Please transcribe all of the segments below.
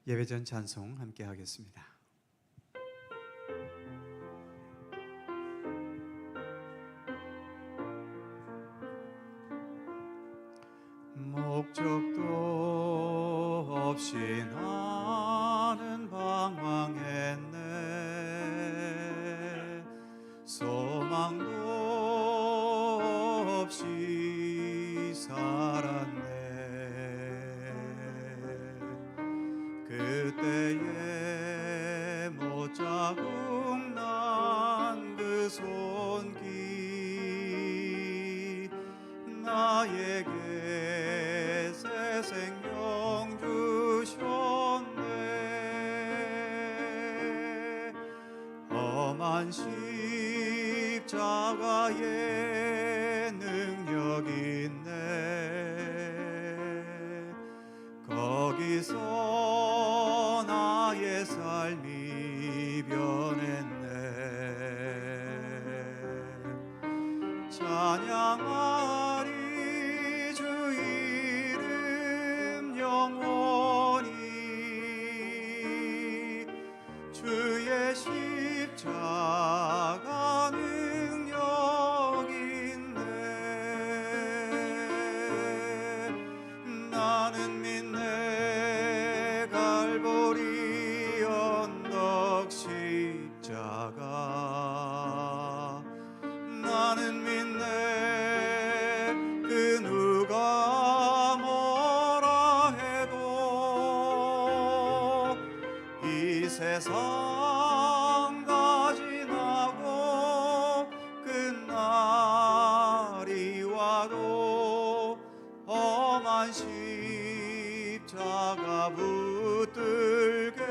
예배전 찬송 함께 하겠습니다. 목적도 없이 나는 방황했네. 소망도 없이 살았네. 그때에 못자국 난 그 손길 나에게 새 생명 주셨네. 험한 십자가에 능력 있네. 거기서 나의 삶이 변했네. 찬양하리 주 이름 영원히. 주의 십자가 능력 있네. 나는 믿네 갈보리 언덕 십자가. 나는 믿네 그 누가 뭐라 해도 이 세상 다 지나고 끝날이 와도 험한 십자가 붙들겠네.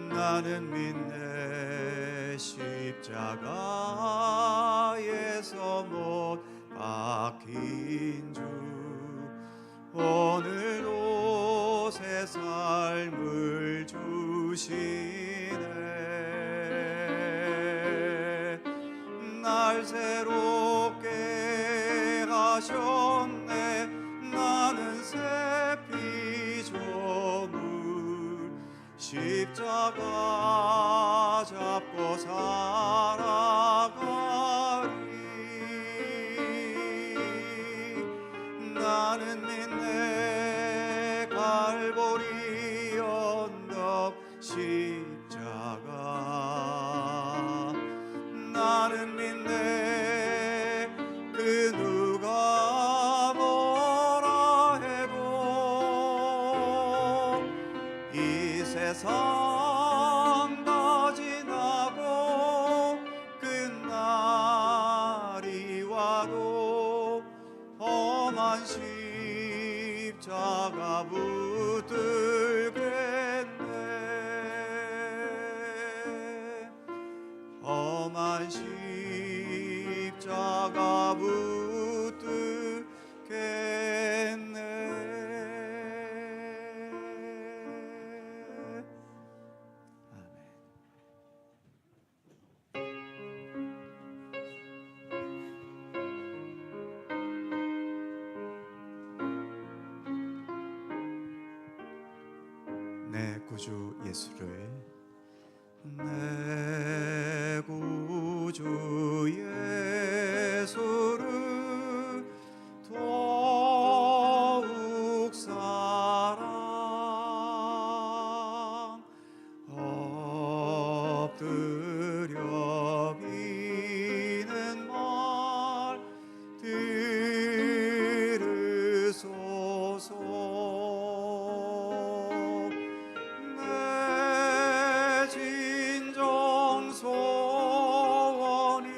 나는 믿네 십자가에서 못 박힌 주. 오늘도 새 삶을 주시네. 날 새롭게 하셨네. 나는 새 피조물 십자가 잡고 살아가리. 나는 믿네 갈보리 언덕 십자가. 나는 믿네 그 누가 뭐라 해도 이 세상 다 지나고 끝날이 와도 험한 십자가 붙들겠네. 험한 십자가 붙들겠네. 내 구주 예수를, 내 구주 예수를 더욱 사랑 엎드려 비는 말 들으소서. 내 진정 소원이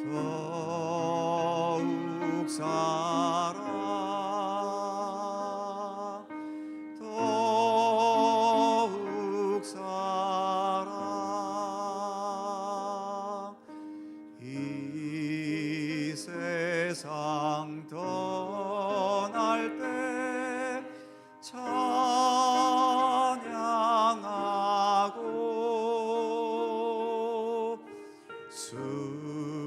더욱 사랑 더욱 사랑 이 세상 떠날 때 찬양하고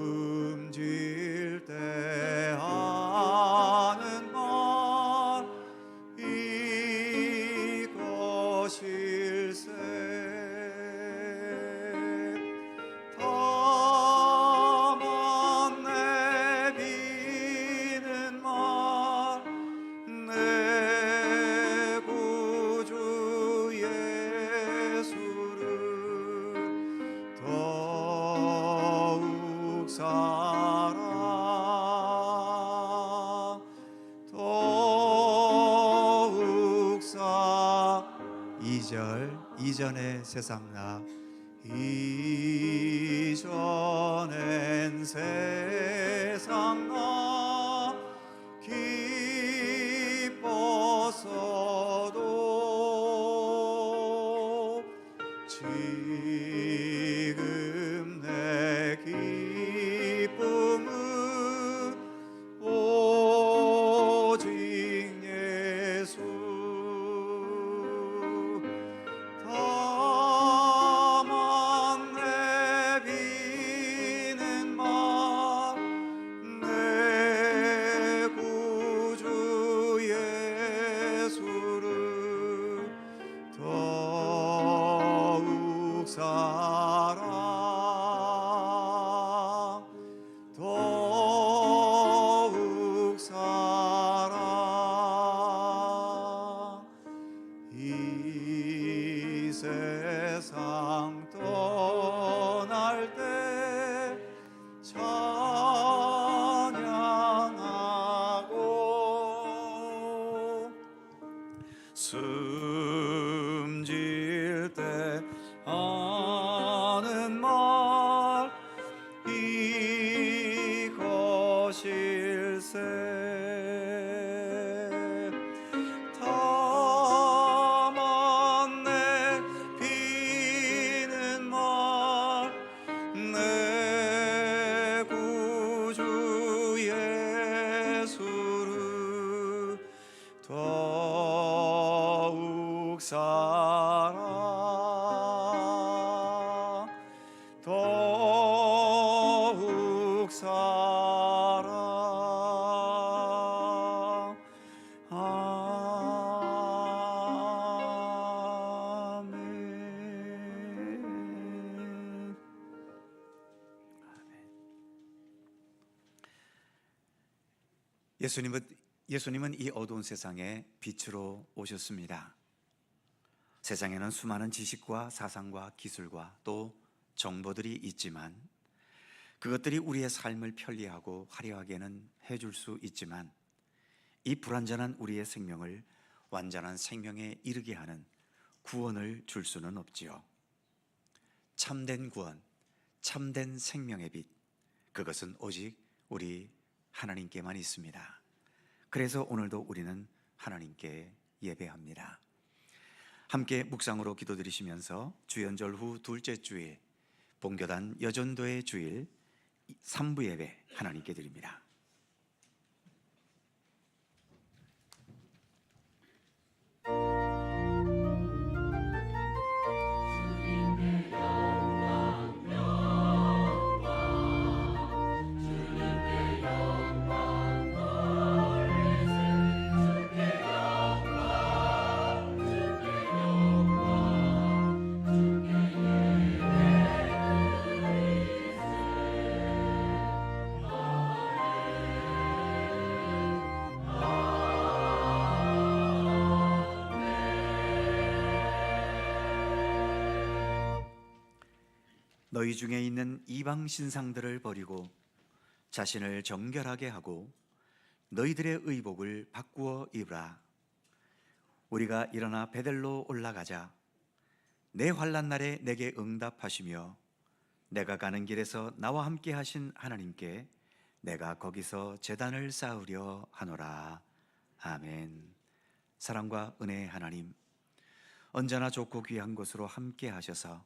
숨질 때 하는 말 이것일세 다만 내비는 말 내 구주 예수를 더욱 사랑 더욱 사 2절 이전의 세상 나 이전엔 세상 나 기뻤어도 지금 내 기쁨은 오직 예수 다만 내비는 말 내 구주 예수를 더욱 사랑 더욱 사랑 이 세상 떠날 때 찬양하고 숨질 때 하는 말 이것일세 다만 내비는 말 내 구주 예수를 더욱 사랑 더욱 사랑 아멘. 예수님은 이 어두운 세상에 빛으로 오셨습니다. 세상에는 수많은 지식과 사상과 기술과 또 정보들이 있지만 그것들이 우리의 삶을 편리하고 화려하게는 해줄 수 있지만 이 불완전한 우리의 생명을 완전한 생명에 이르게 하는 구원을 줄 수는 없지요. 참된 구원, 참된 생명의 빛, 그것은 오직 우리 하나님께만 있습니다. 그래서 오늘도 우리는 하나님께 예배합니다. 함께 묵상으로 기도드리시면서 주연절 후 둘째 주일 본교단 여전도의 주일 3부 예배 하나님께 드립니다. 너희 중에 있는 이방 신상들을 버리고 자신을 정결하게 하고 너희들의 의복을 바꾸어 입으라. 우리가 일어나 베델로 올라가자. 내 환난 날에 내게 응답하시며 내가 가는 길에서 나와 함께 하신 하나님께 내가 거기서 제단을 쌓으려 하노라. 아멘. 사랑과 은혜의 하나님, 언제나 좋고 귀한 곳으로 함께 하셔서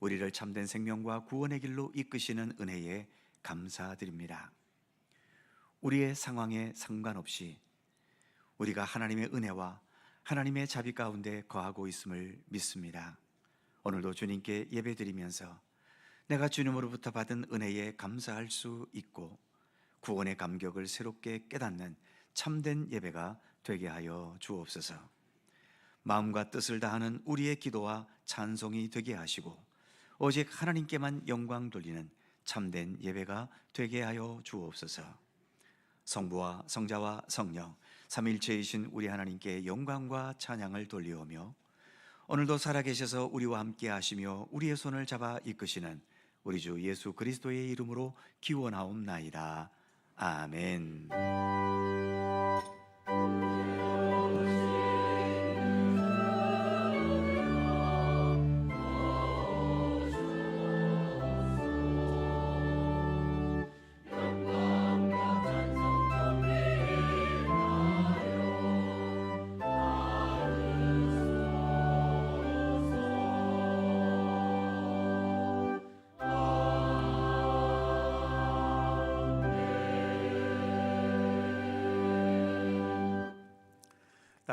우리를 참된 생명과 구원의 길로 이끄시는 은혜에 감사드립니다. 우리의 상황에 상관없이 우리가 하나님의 은혜와 하나님의 자비 가운데 거하고 있음을 믿습니다. 오늘도 주님께 예배드리면서 내가 주님으로부터 받은 은혜에 감사할 수 있고 구원의 감격을 새롭게 깨닫는 참된 예배가 되게 하여 주옵소서. 마음과 뜻을 다하는 우리의 기도와 찬송이 되게 하시고 오직 하나님께만 영광 돌리는 참된 예배가 되게 하여 주옵소서. 성부와 성자와 성령 삼위일체이신 우리 하나님께 영광과 찬양을 돌리오며 오늘도 살아계셔서 우리와 함께 하시며 우리의 손을 잡아 이끄시는 우리 주 예수 그리스도의 이름으로 기원하옵나이다. 아멘.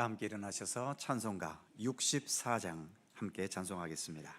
다 함께 일어나셔서 찬송가 64장 함께 찬송하겠습니다.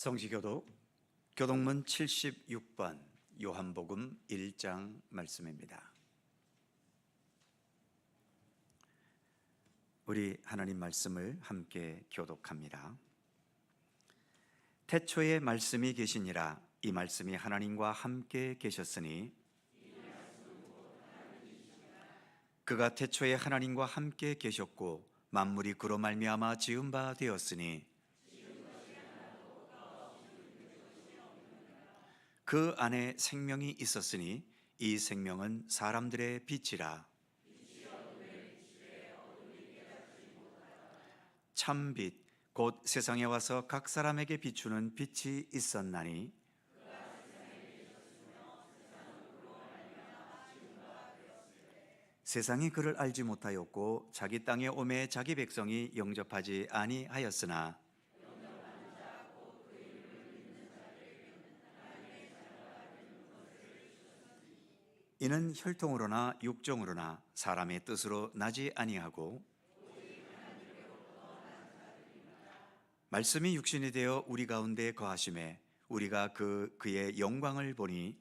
성지교독 교동문 76번 요한복음 1장 말씀입니다. 우리 하나님 말씀을 함께 교독합니다. 태초에 말씀이 계시니라. 이 말씀이 하나님과 함께 계셨으니 그가 태초에 하나님과 함께 계셨고 만물이 그로 말미암아 지은 바 되었으니 그 안에 생명이 있었으니 이 생명은 사람들의 빛이라. 참빛 곧 세상에 와서 각 사람에게 비추는 빛이 있었나니 세상이 그를 알지 못하였고 자기 땅에 오매 자기 백성이 영접하지 아니하였으나 이는 혈통으로나 육정으로나 사람의 뜻으로 나지 아니하고 말씀이 육신이 되어 우리 가운데 거하심에 우리가 그의 영광을 보니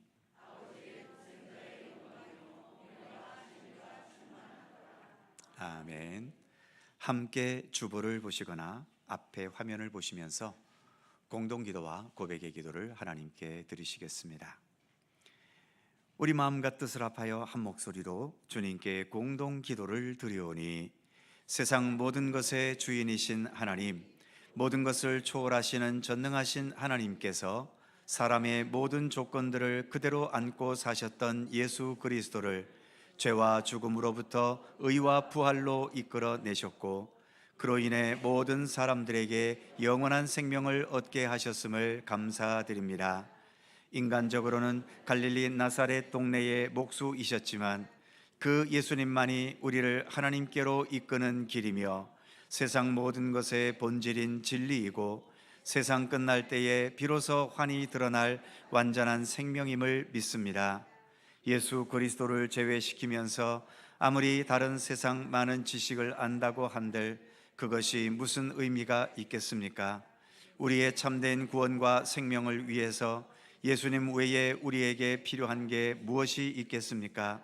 아멘. 함께 주보를 보시거나 앞에 화면을 보시면서 공동기도와 고백의 기도를 하나님께 드리시겠습니다. 우리 마음과 뜻을 합하여 한 목소리로 주님께 공동기도를 드리오니 세상 모든 것의 주인이신 하나님, 모든 것을 초월하시는 전능하신 하나님께서 사람의 모든 조건들을 그대로 안고 사셨던 예수 그리스도를 죄와 죽음으로부터 의와 부활로 이끌어 내셨고 그로 인해 모든 사람들에게 영원한 생명을 얻게 하셨음을 감사드립니다. 인간적으로는 갈릴리 나사렛 동네의 목수이셨지만 그 예수님만이 우리를 하나님께로 이끄는 길이며 세상 모든 것의 본질인 진리이고 세상 끝날 때에 비로소 환히 드러날 완전한 생명임을 믿습니다. 예수 그리스도를 제외시키면서 아무리 다른 세상 많은 지식을 안다고 한들 그것이 무슨 의미가 있겠습니까? 우리의 참된 구원과 생명을 위해서 예수님 외에 우리에게 필요한 게 무엇이 있겠습니까?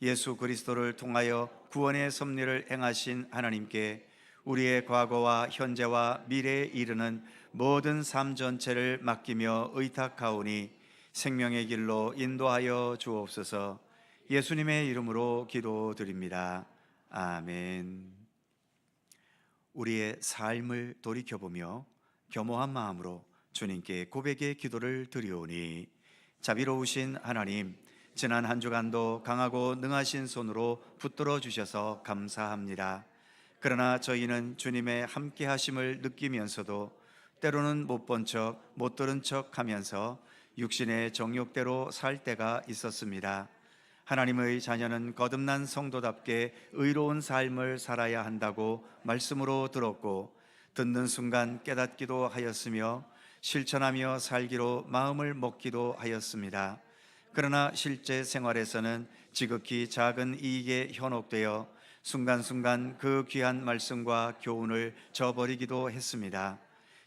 예수 그리스도를 통하여 구원의 섭리를 행하신 하나님께 우리의 과거와 현재와 미래에 이르는 모든 삶 전체를 맡기며 의탁하오니 생명의 길로 인도하여 주옵소서. 예수님의 이름으로 기도드립니다. 아멘. 우리의 삶을 돌이켜보며 겸허한 마음으로 주님께 고백의 기도를 드리오니 자비로우신 하나님, 지난 한 주간도 강하고 능하신 손으로 붙들어 주셔서 감사합니다. 그러나 저희는 주님의 함께 하심을 느끼면서도 때로는 못 본 척, 못 들은 척 하면서 육신의 정욕대로 살 때가 있었습니다. 하나님의 자녀는 거듭난 성도답게 의로운 삶을 살아야 한다고 말씀으로 들었고 듣는 순간 깨닫기도 하였으며 실천하며 살기로 마음을 먹기도 하였습니다. 그러나 실제 생활에서는 지극히 작은 이익에 현혹되어 순간순간 그 귀한 말씀과 교훈을 저버리기도 했습니다.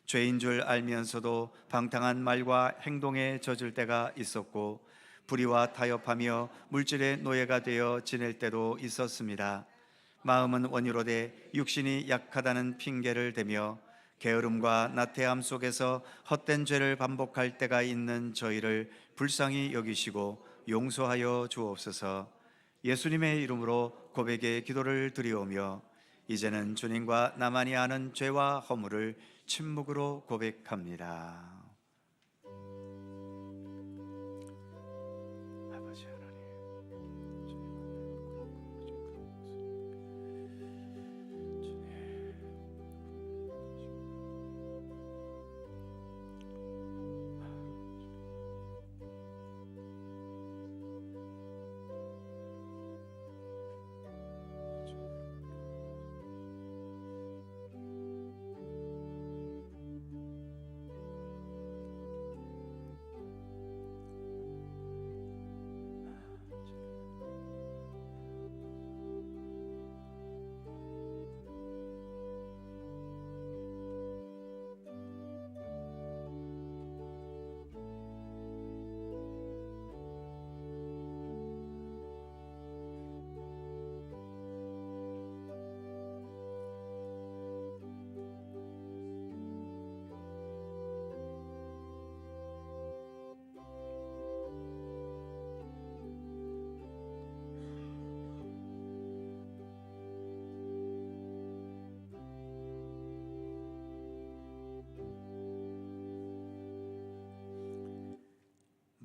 죄인 줄 알면서도 방탕한 말과 행동에 젖을 때가 있었고 불의와 타협하며 물질의 노예가 되어 지낼 때도 있었습니다. 마음은 원이로되 육신이 약하다는 핑계를 대며 게으름과 나태함 속에서 헛된 죄를 반복할 때가 있는 저희를 불쌍히 여기시고 용서하여 주옵소서. 예수님의 이름으로 고백의 기도를 드리오며 이제는 주님과 나만이 아는 죄와 허물을 침묵으로 고백합니다. 아버지 하나님,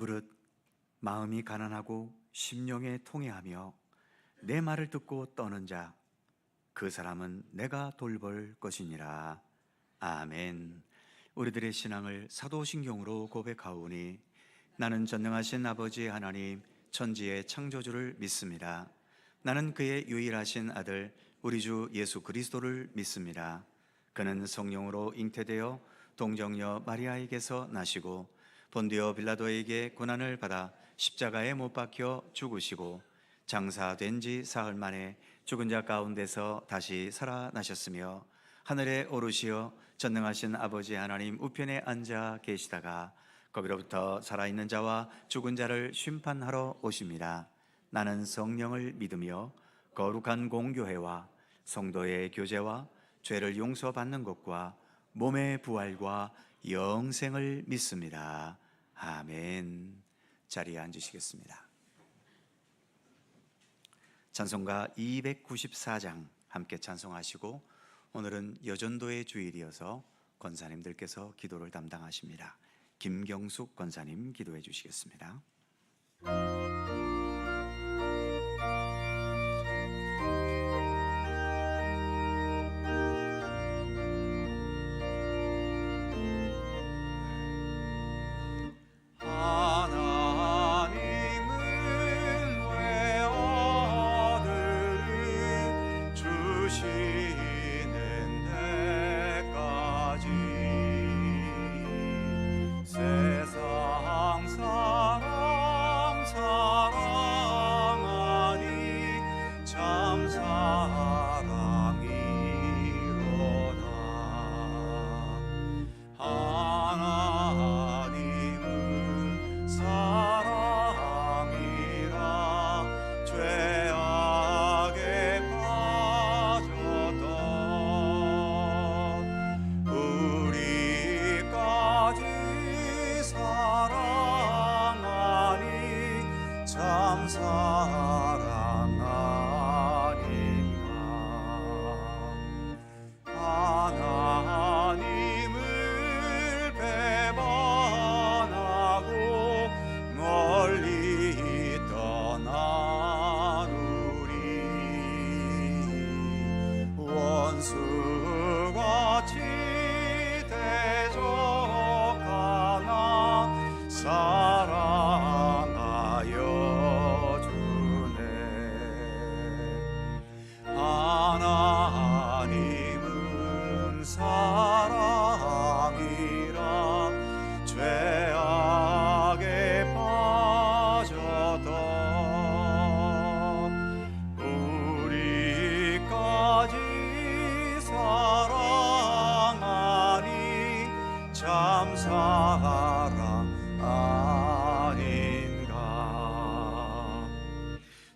배부릇 마음이 가난하고 심령에 통해하며 내 말을 듣고 떠는 자, 그 사람은 내가 돌볼 것이니라. 아멘. 우리들의 신앙을 사도신경으로 고백하오니 나는 전능하신 아버지 하나님 천지의 창조주를 믿습니다. 나는 그의 유일하신 아들 우리 주 예수 그리스도를 믿습니다. 그는 성령으로 잉태되어 동정녀 마리아에게서 나시고 본디오 빌라도에게 고난을 받아 십자가에 못 박혀 죽으시고 장사된 지 사흘 만에 죽은 자 가운데서 다시 살아나셨으며 하늘에 오르시어 전능하신 아버지 하나님 우편에 앉아 계시다가 거기로부터 살아있는 자와 죽은 자를 심판하러 오십니다. 나는 성령을 믿으며 거룩한 공교회와 성도의 교제와 죄를 용서받는 것과 몸의 부활과 영생을 믿습니다. 아멘. 자리에 앉으시겠습니다. 찬송가 294장 함께 찬송하시고, 오늘은 여전도의 주일이어서 권사님들께서 기도를 담당하십니다. 김경숙 권사님 기도해 주시겠습니다.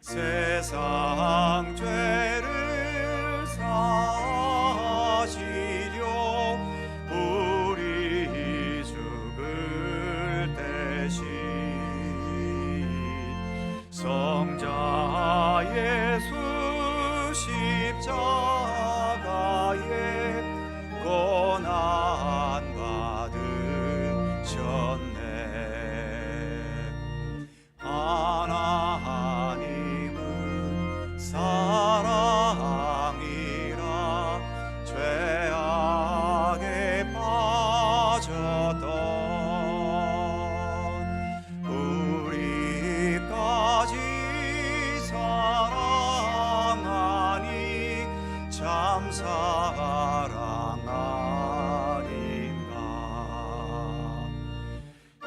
세상 죄를 사시려 우리 죽을 대신 성자 예수 십자가에 고난 받으셨네. 하나님은 사랑이라 죄악에 빠졌던 우리까지 사랑하니 참 사랑 아닌가.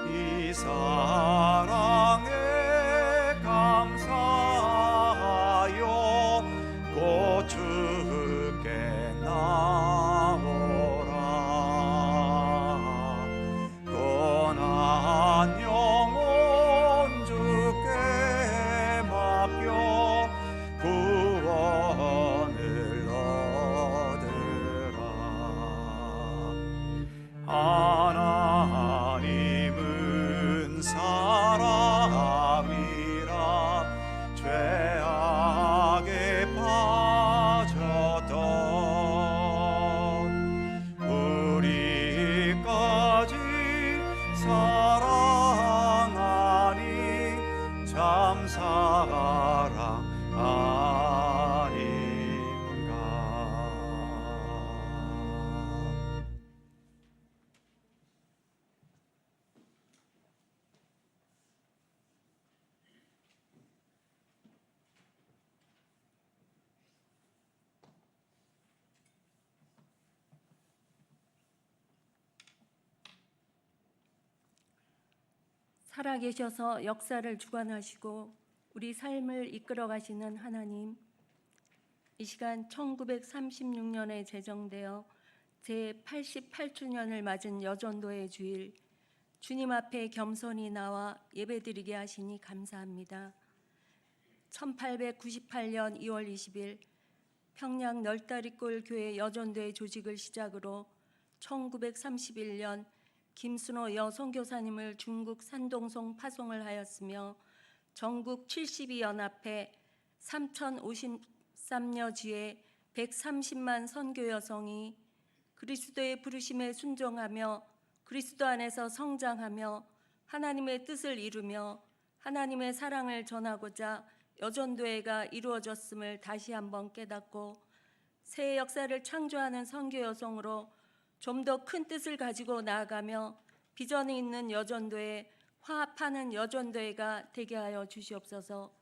이 사랑에 감사하여 살아계셔서 역사를 주관하시고 우리 삶을 이끌어 가시는 하나님, 이 시간 1936년에 제정되어 제88주년을 맞은 여전도의 주일, 주님 앞에 겸손히 나와 예배드리게 하시니 감사합니다. 1898년 2월 20일 평양 널다리골 교회 여전도의 조직을 시작으로 1931년 김순호 여선교사님을 중국 산동송 파송을 하였으며 전국 72연합회 3053여 지회 130만 선교 여성이 그리스도의 부르심에 순종하며 그리스도 안에서 성장하며 하나님의 뜻을 이루며 하나님의 사랑을 전하고자 여전도회가 이루어졌음을 다시 한번 깨닫고 새 역사를 창조하는 선교 여성으로 좀 더 큰 뜻을 가지고 나아가며 비전이 있는 여전도회, 화합하는 여전도회가 되게 하여 주시옵소서.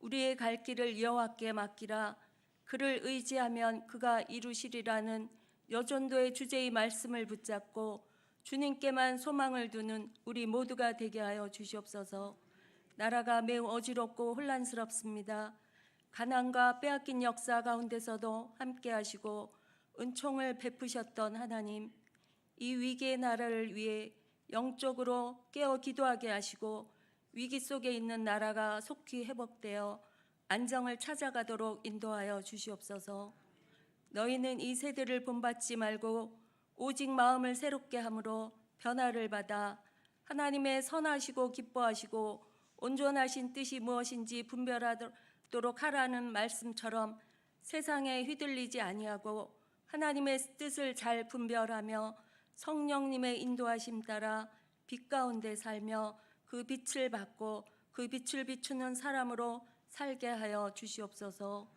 우리의 갈 길을 여호와께 맡기라. 그를 의지하면 그가 이루시리라는 여전도의 주제의 말씀을 붙잡고 주님께만 소망을 두는 우리 모두가 되게 하여 주시옵소서. 나라가 매우 어지럽고 혼란스럽습니다. 가난과 빼앗긴 역사 가운데서도 함께 하시고 은총을 베푸셨던 하나님, 이 위기의 나라를 위해 영적으로 깨어 기도하게 하시고 위기 속에 있는 나라가 속히 회복되어 안정을 찾아가도록 인도하여 주시옵소서. 너희는 이 세대를 본받지 말고 오직 마음을 새롭게 함으로 변화를 받아 하나님의 선하시고 기뻐하시고 온전하신 뜻이 무엇인지 분별하도록 하라는 말씀처럼 세상에 휘둘리지 아니하고 하나님의 뜻을 잘 분별하며 성령님의 인도하심 따라 빛 가운데 살며 그 빛을 받고 그 빛을 비추는 사람으로 살게 하여 주시옵소서.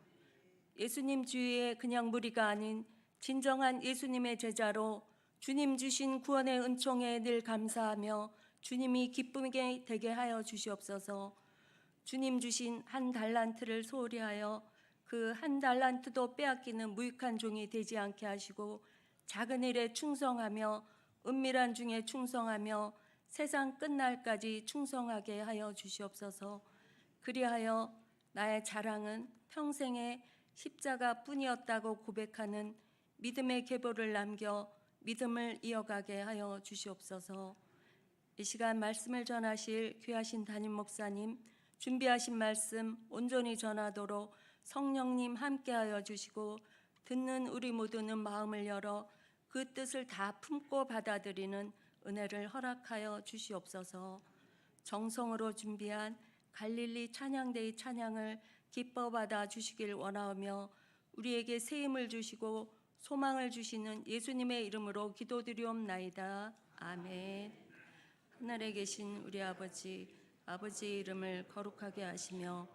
예수님 주위에 그냥 무리가 아닌 진정한 예수님의 제자로 주님 주신 구원의 은총에 늘 감사하며 주님이 기쁘게 되게 하여 주시옵소서. 주님 주신 한 달란트를 소홀히 하여 그 한 달란트도 빼앗기는 무익한 종이 되지 않게 하시고 작은 일에 충성하며 은밀한 중에 충성하며 세상 끝날까지 충성하게 하여 주시옵소서. 그리하여 나의 자랑은 평생의 십자가뿐이었다고 고백하는 믿음의 계보를 남겨 믿음을 이어가게 하여 주시옵소서. 이 시간 말씀을 전하실 귀하신 담임 목사님, 준비하신 말씀 온전히 전하도록 성령님 함께하여 주시고 듣는 우리 모두는 마음을 열어 그 뜻을 다 품고 받아들이는 은혜를 허락하여 주시옵소서. 정성으로 준비한 갈릴리 찬양대의 찬양을 기뻐 받아 주시길 원하오며 우리에게 새 힘을 주시고 소망을 주시는 예수님의 이름으로 기도드리옵나이다. 아멘. 하늘에 계신 우리 아버지, 아버지의 이름을 거룩하게 하시며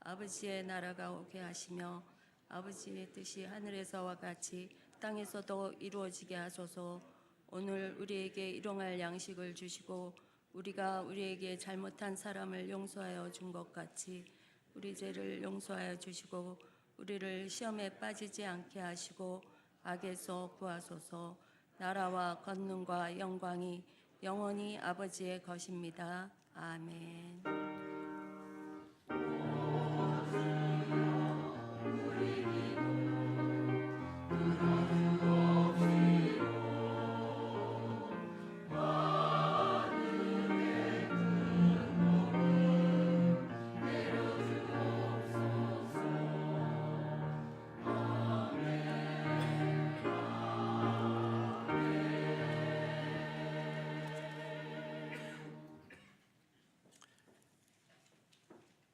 아버지의 나라가 오게 하시며 아버지의 뜻이 하늘에서와 같이 땅에서도 이루어지게 하소서. 오늘 우리에게 일용할 양식을 주시고 우리가 우리에게 잘못한 사람을 용서하여 준 것 같이 우리 죄를 용서하여 주시고 우리를 시험에 빠지지 않게 하시고 악에서 구하소서. 나라와 권능과 영광이 영원히 아버지의 것입니다. 아멘.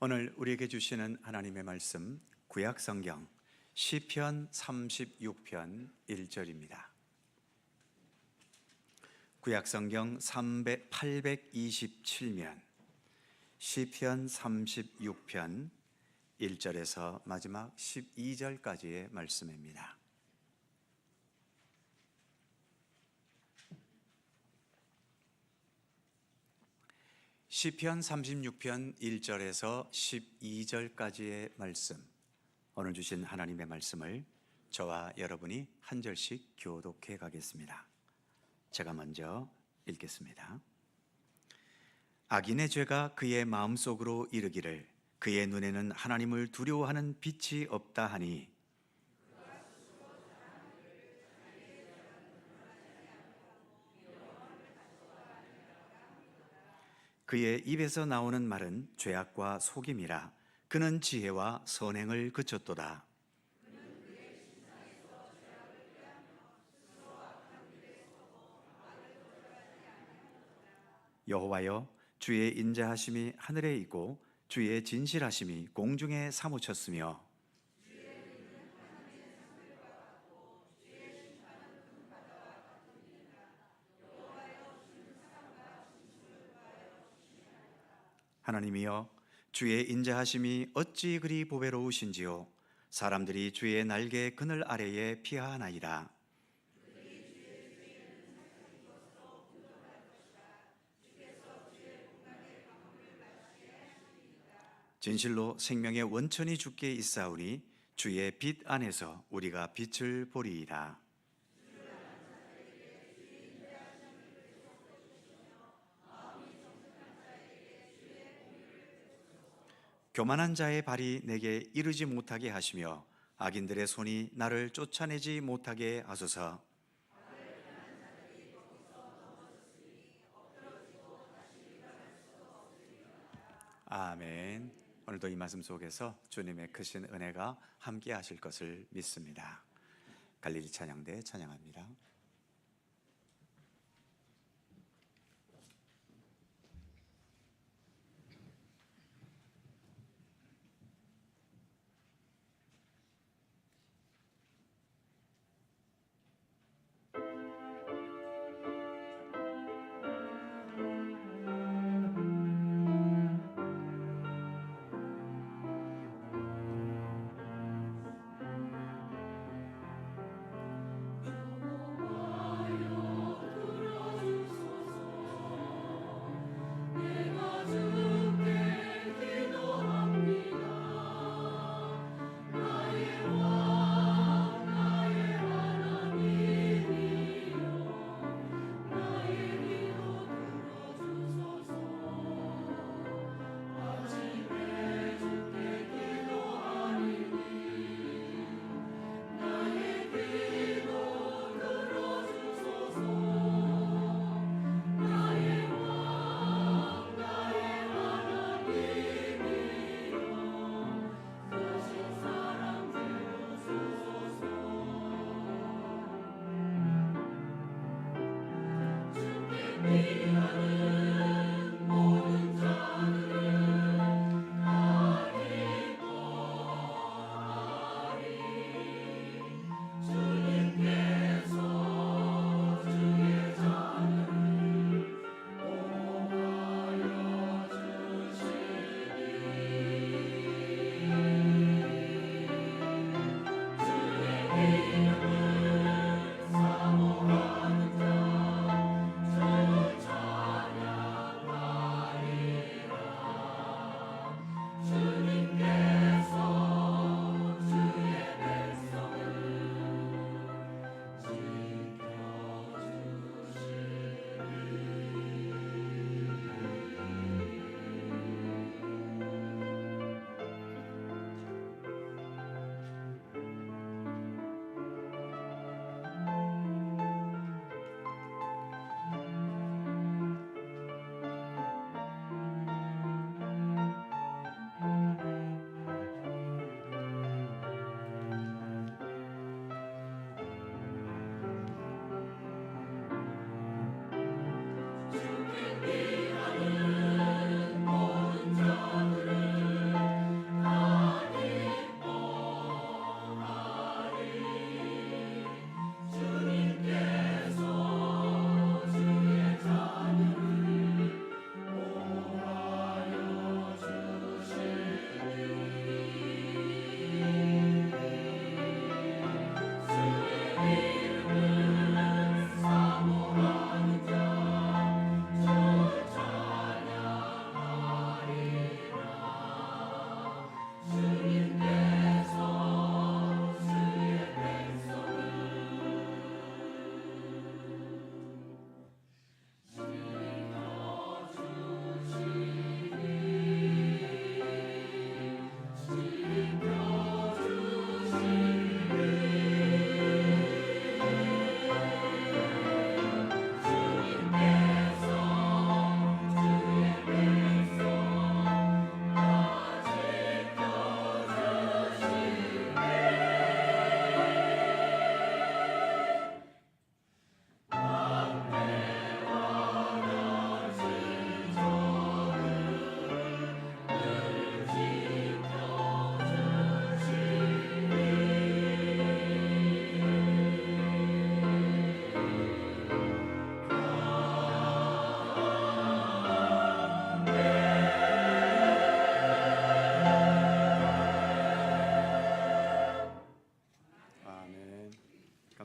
오늘 우리에게 주시는 하나님의 말씀 구약성경 시편 36편 1절입니다. 구약성경 827면 시편 36편 1절에서 마지막 12절까지의 말씀입니다. 시편 36편 1절에서 12절까지의 말씀, 오늘 주신 하나님의 말씀을 저와 여러분이 한 절씩 교독해 가겠습니다. 제가 먼저 읽겠습니다. 악인의 죄가 그의 마음속으로 이르기를 그의 눈에는 하나님을 두려워하는 빛이 없다 하니 그의 입에서 나오는 말은 죄악과 속임이라. 그는 지혜와 선행을 그쳤도다. 여호와여, 주의 인자하심이 하늘에 있고 주의 진실하심이 공중에 사무쳤으며 하나님이여, 주의 인자하심이 어찌 그리 보배로우신지요. 사람들이 주의 날개 그늘 아래에 피하나이다. 진실로 생명의 원천이 주께 있사오니 주의 빛 안에서 우리가 빛을 보리이다. 교만한 자의 발이 내게 이르지 못하게 하시며 악인들의 손이 나를 쫓아내지 못하게 하소서. 아멘. 오늘도 이 말씀 속에서 주님의 크신 은혜가 함께 하실 것을 믿습니다. 갈릴리 찬양대 찬양합니다.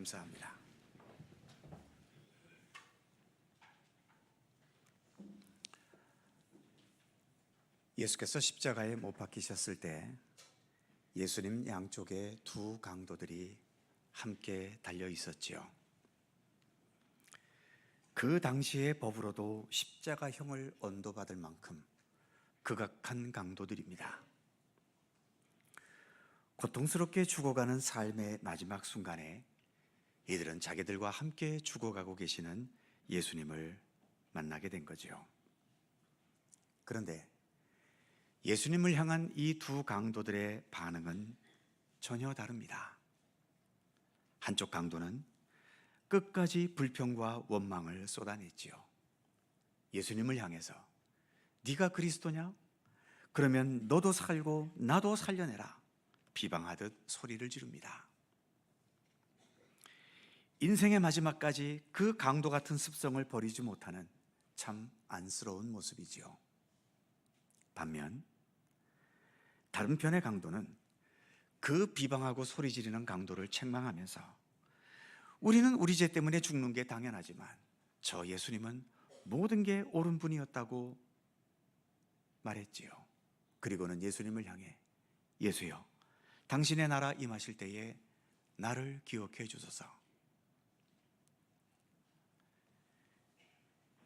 감사합니다. 예수께서 십자가에 못 박히셨을 때 예수님 양쪽에 두 강도들이 함께 달려 있었지요. 그 당시의 법으로도 십자가형을 언도받을 만큼 극악한 강도들입니다. 고통스럽게 죽어가는 삶의 마지막 순간에 이들은 자기들과 함께 죽어가고 계시는 예수님을 만나게 된 거죠. 그런데 예수님을 향한 이 두 강도들의 반응은 전혀 다릅니다. 한쪽 강도는 끝까지 불평과 원망을 쏟아냈지요. 예수님을 향해서 네가 그리스도냐? 그러면 너도 살고 나도 살려내라. 비방하듯 소리를 지릅니다. 인생의 마지막까지 그 강도 같은 습성을 버리지 못하는 참 안쓰러운 모습이지요. 반면 다른 편의 강도는 그 비방하고 소리 지르는 강도를 책망하면서 우리는 우리 죄 때문에 죽는 게 당연하지만 저 예수님은 모든 게 옳은 분이었다고 말했지요. 그리고는 예수님을 향해 예수여, 당신의 나라 임하실 때에 나를 기억해 주소서.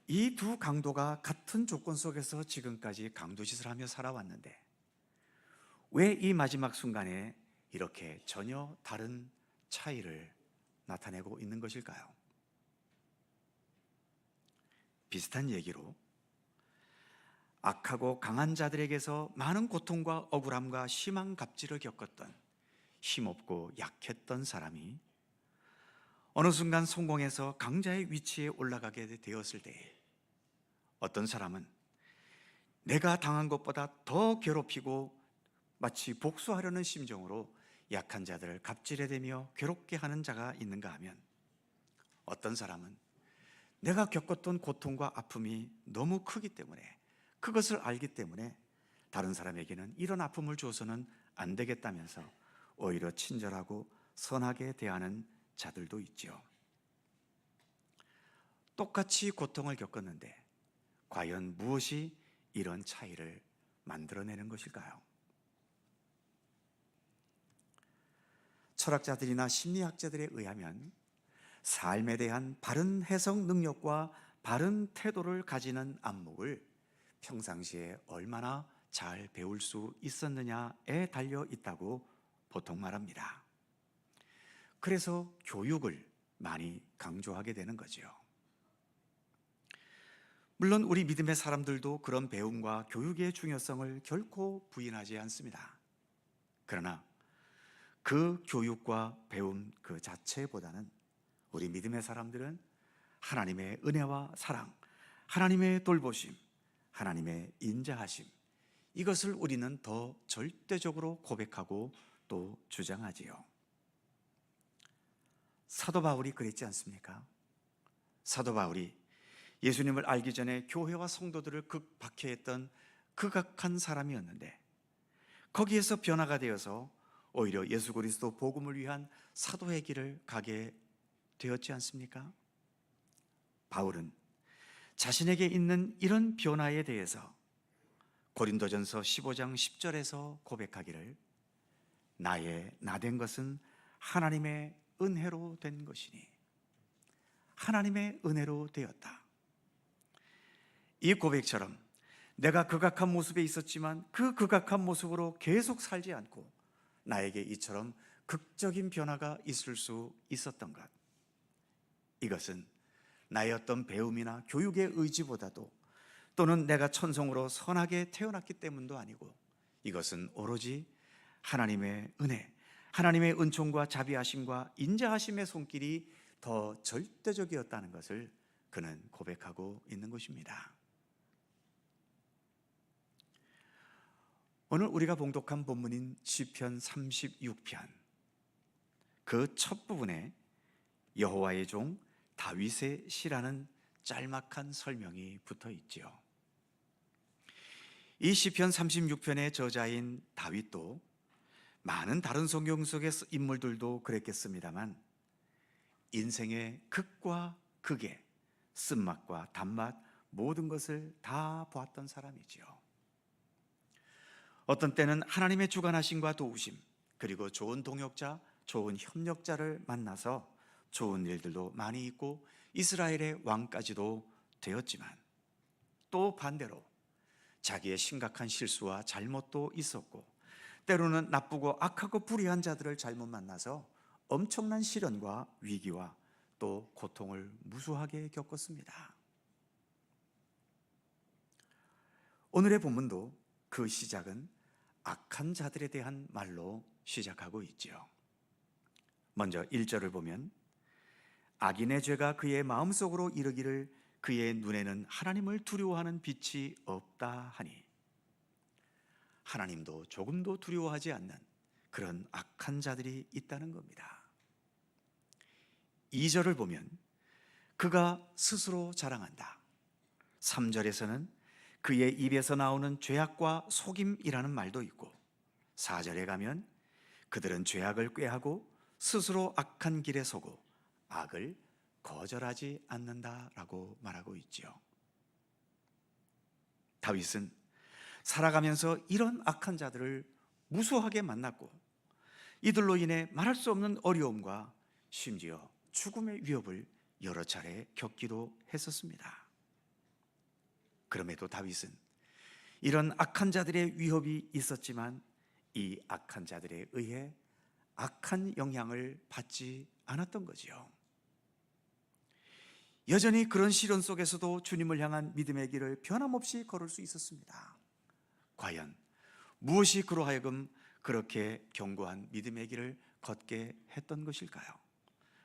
이 두 강도가 같은 조건 속에서 지금까지 강도짓을 하며 살아왔는데 왜 이 마지막 순간에 이렇게 전혀 다른 차이를 나타내고 있는 것일까요? 비슷한 얘기로 악하고 강한 자들에게서 많은 고통과 억울함과 심한 갑질을 겪었던 힘없고 약했던 사람이 어느 순간 성공해서 강자의 위치에 올라가게 되었을 때에 어떤 사람은 내가 당한 것보다 더 괴롭히고 마치 복수하려는 심정으로 약한 자들을 갑질해대며 괴롭게 하는 자가 있는가 하면 어떤 사람은 내가 겪었던 고통과 아픔이 너무 크기 때문에 그것을 알기 때문에 다른 사람에게는 이런 아픔을 줘서는 안 되겠다면서 오히려 친절하고 선하게 대하는 자들도 있지요. 똑같이 고통을 겪었는데 과연 무엇이 이런 차이를 만들어내는 것일까요? 철학자들이나 심리학자들에 의하면 삶에 대한 바른 해석 능력과 바른 태도를 가지는 안목을 평상시에 얼마나 잘 배울 수 있었느냐에 달려 있다고 보통 말합니다. 그래서 교육을 많이 강조하게 되는 거죠. 물론 우리 믿음의 사람들도 그런 배움과 교육의 중요성을 결코 부인하지 않습니다. 그러나 그 교육과 배움 그 자체보다는 우리 믿음의 사람들은 하나님의 은혜와 사랑, 하나님의 돌보심, 하나님의 인자하심, 이것을 우리는 더 절대적으로 고백하고 또 주장하지요. 사도 바울이 그랬지 않습니까? 사도 바울이 예수님을 알기 전에 교회와 성도들을 극박해했던 극악한 사람이었는데 거기에서 변화가 되어서 오히려 예수 그리스도 복음을 위한 사도의 길을 가게 되었지 않습니까? 바울은 자신에게 있는 이런 변화에 대해서 고린도전서 15장 10절에서 고백하기를 나의 나된 것은 하나님의 은혜로 된 것이니 하나님의 은혜로 되었다. 이 고백처럼 내가 극악한 모습에 있었지만 그 극악한 모습으로 계속 살지 않고 나에게 이처럼 극적인 변화가 있을 수 있었던 것, 이것은 나의 어떤 배움이나 교육의 의지보다도 또는 내가 천성으로 선하게 태어났기 때문도 아니고 이것은 오로지 하나님의 은혜, 하나님의 은총과 자비하심과 인자하심의 손길이 더 절대적이었다는 것을 그는 고백하고 있는 것입니다. 오늘 우리가 봉독한 본문인 시편 36편 그 첫 부분에 여호와의 종 다윗의 시라는 짤막한 설명이 붙어 있지요. 이 시편 36편의 저자인 다윗도 많은 다른 성경 속의 인물들도 그랬겠습니다만 인생의 극과 극의 쓴맛과 단맛 모든 것을 다 보았던 사람이지요. 어떤 때는 하나님의 주관하심과 도우심, 그리고 좋은 동역자, 좋은 협력자를 만나서 좋은 일들도 많이 있고 이스라엘의 왕까지도 되었지만, 또 반대로 자기의 심각한 실수와 잘못도 있었고, 때로는 나쁘고 악하고 불의한 자들을 잘못 만나서 엄청난 시련과 위기와 또 고통을 무수하게 겪었습니다. 오늘의 본문도 그 시작은 악한 자들에 대한 말로 시작하고 있지요. 먼저 1절을 보면, 악인의 죄가 그의 마음속으로 이르기를 그의 눈에는 하나님을 두려워하는 빛이 없다 하니, 하나님도 조금도 두려워하지 않는 그런 악한 자들이 있다는 겁니다. 2절을 보면 그가 스스로 자랑한다. 3절에서는 그의 입에서 나오는 죄악과 속임이라는 말도 있고, 4절에 가면 그들은 죄악을 꾀하고 스스로 악한 길에 서고 악을 거절하지 않는다라고 말하고 있지요. 다윗은 살아가면서 이런 악한 자들을 무수하게 만났고, 이들로 인해 말할 수 없는 어려움과 심지어 죽음의 위협을 여러 차례 겪기도 했었습니다. 그럼에도 다윗은 이런 악한 자들의 위협이 있었지만 이 악한 자들에 의해 악한 영향을 받지 않았던 거지요. 여전히 그런 시련 속에서도 주님을 향한 믿음의 길을 변함없이 걸을 수 있었습니다. 과연 무엇이 그로 하여금 그렇게 견고한 믿음의 길을 걷게 했던 것일까요?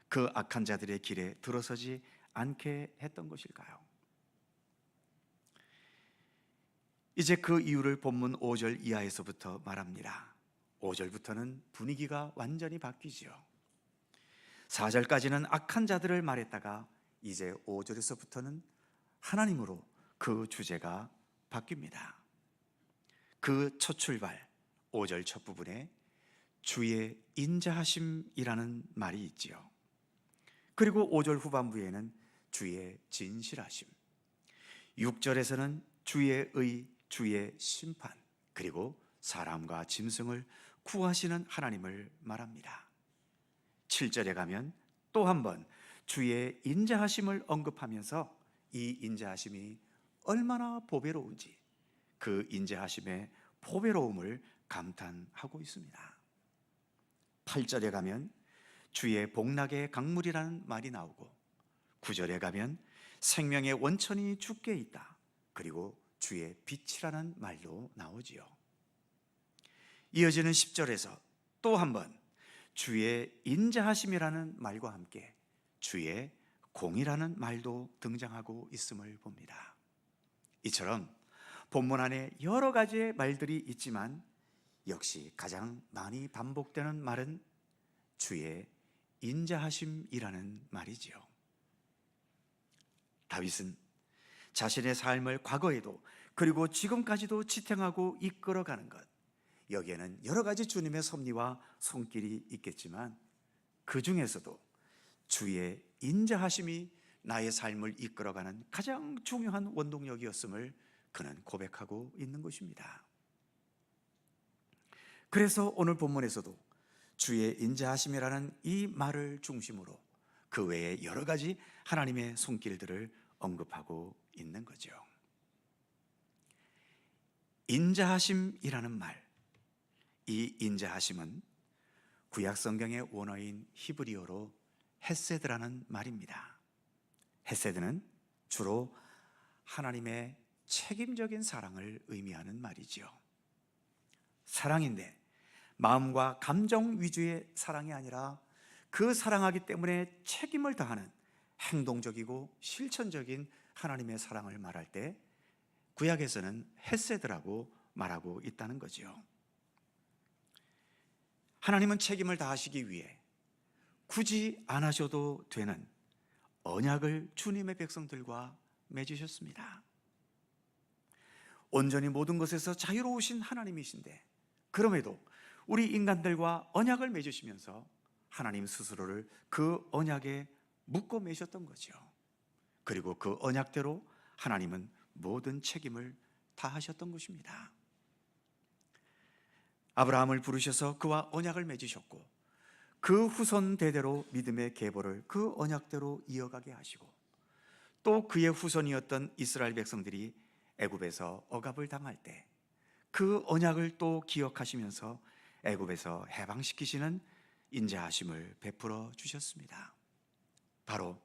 그 악한 자들의 길에 들어서지 않게 했던 것일까요? 이제 그 이유를 본문 5절 이하에서부터 말합니다. 5절부터는 분위기가 완전히 바뀌지요. 4절까지는 악한 자들을 말했다가 이제 5절에서부터는 하나님으로 그 주제가 바뀝니다. 그 첫 출발, 5절 첫 부분에 주의 인자하심이라는 말이 있지요. 그리고 5절 후반부에는 주의 진실하심, 6절에서는 주의 의, 주의 심판, 그리고 사람과 짐승을 구하시는 하나님을 말합니다. 7절에 가면 또 한 번 주의 인자하심을 언급하면서 이 인자하심이 얼마나 보배로운지, 그 인자하심의 보배로움을 감탄하고 있습니다. 8절에 가면 주의 복락의 강물이라는 말이 나오고, 9절에 가면 생명의 원천이 주께 있다, 그리고 주의 빛이라는 말도 나오지요. 이어지는 10절에서 또 한 번 주의 인자하심이라는 말과 함께 주의 공의라는 말도 등장하고 있음을 봅니다. 이처럼 본문 안에 여러 가지의 말들이 있지만 역시 가장 많이 반복되는 말은 주의 인자하심이라는 말이지요. 다윗은 자신의 삶을 과거에도 그리고 지금까지도 지탱하고 이끌어가는 것, 여기에는 여러 가지 주님의 섭리와 손길이 있겠지만 그 중에서도 주의 인자하심이 나의 삶을 이끌어가는 가장 중요한 원동력이었음을 그는 고백하고 있는 것입니다. 그래서 오늘 본문에서도 주의 인자하심이라는 이 말을 중심으로 그 외에 여러 가지 하나님의 손길들을 언급하고 있는 거죠. 인자하심이라는 말, 이 인자하심은 구약 성경의 원어인 히브리어로 헤세드라는 말입니다. 헤세드는 주로 하나님의 책임적인 사랑을 의미하는 말이지요. 사랑인데 마음과 감정 위주의 사랑이 아니라 그 사랑하기 때문에 책임을 다하는 행동적이고 실천적인 하나님의 사랑을 말할 때 구약에서는 헤세드라고 말하고 있다는 거지요. 하나님은 책임을 다하시기 위해 굳이 안 하셔도 되는 언약을 주님의 백성들과 맺으셨습니다. 온전히 모든 것에서 자유로우신 하나님이신데 그럼에도 우리 인간들과 언약을 맺으시면서 하나님 스스로를 그 언약에 묶어 매셨던 거죠. 그리고 그 언약대로 하나님은 모든 책임을 다하셨던 것입니다. 아브라함을 부르셔서 그와 언약을 맺으셨고 그 후손 대대로 믿음의 계보를 그 언약대로 이어가게 하시고 또 그의 후손이었던 이스라엘 백성들이 애굽에서 억압을 당할 때 그 언약을 또 기억하시면서 애굽에서 해방시키시는 인자하심을 베풀어 주셨습니다. 바로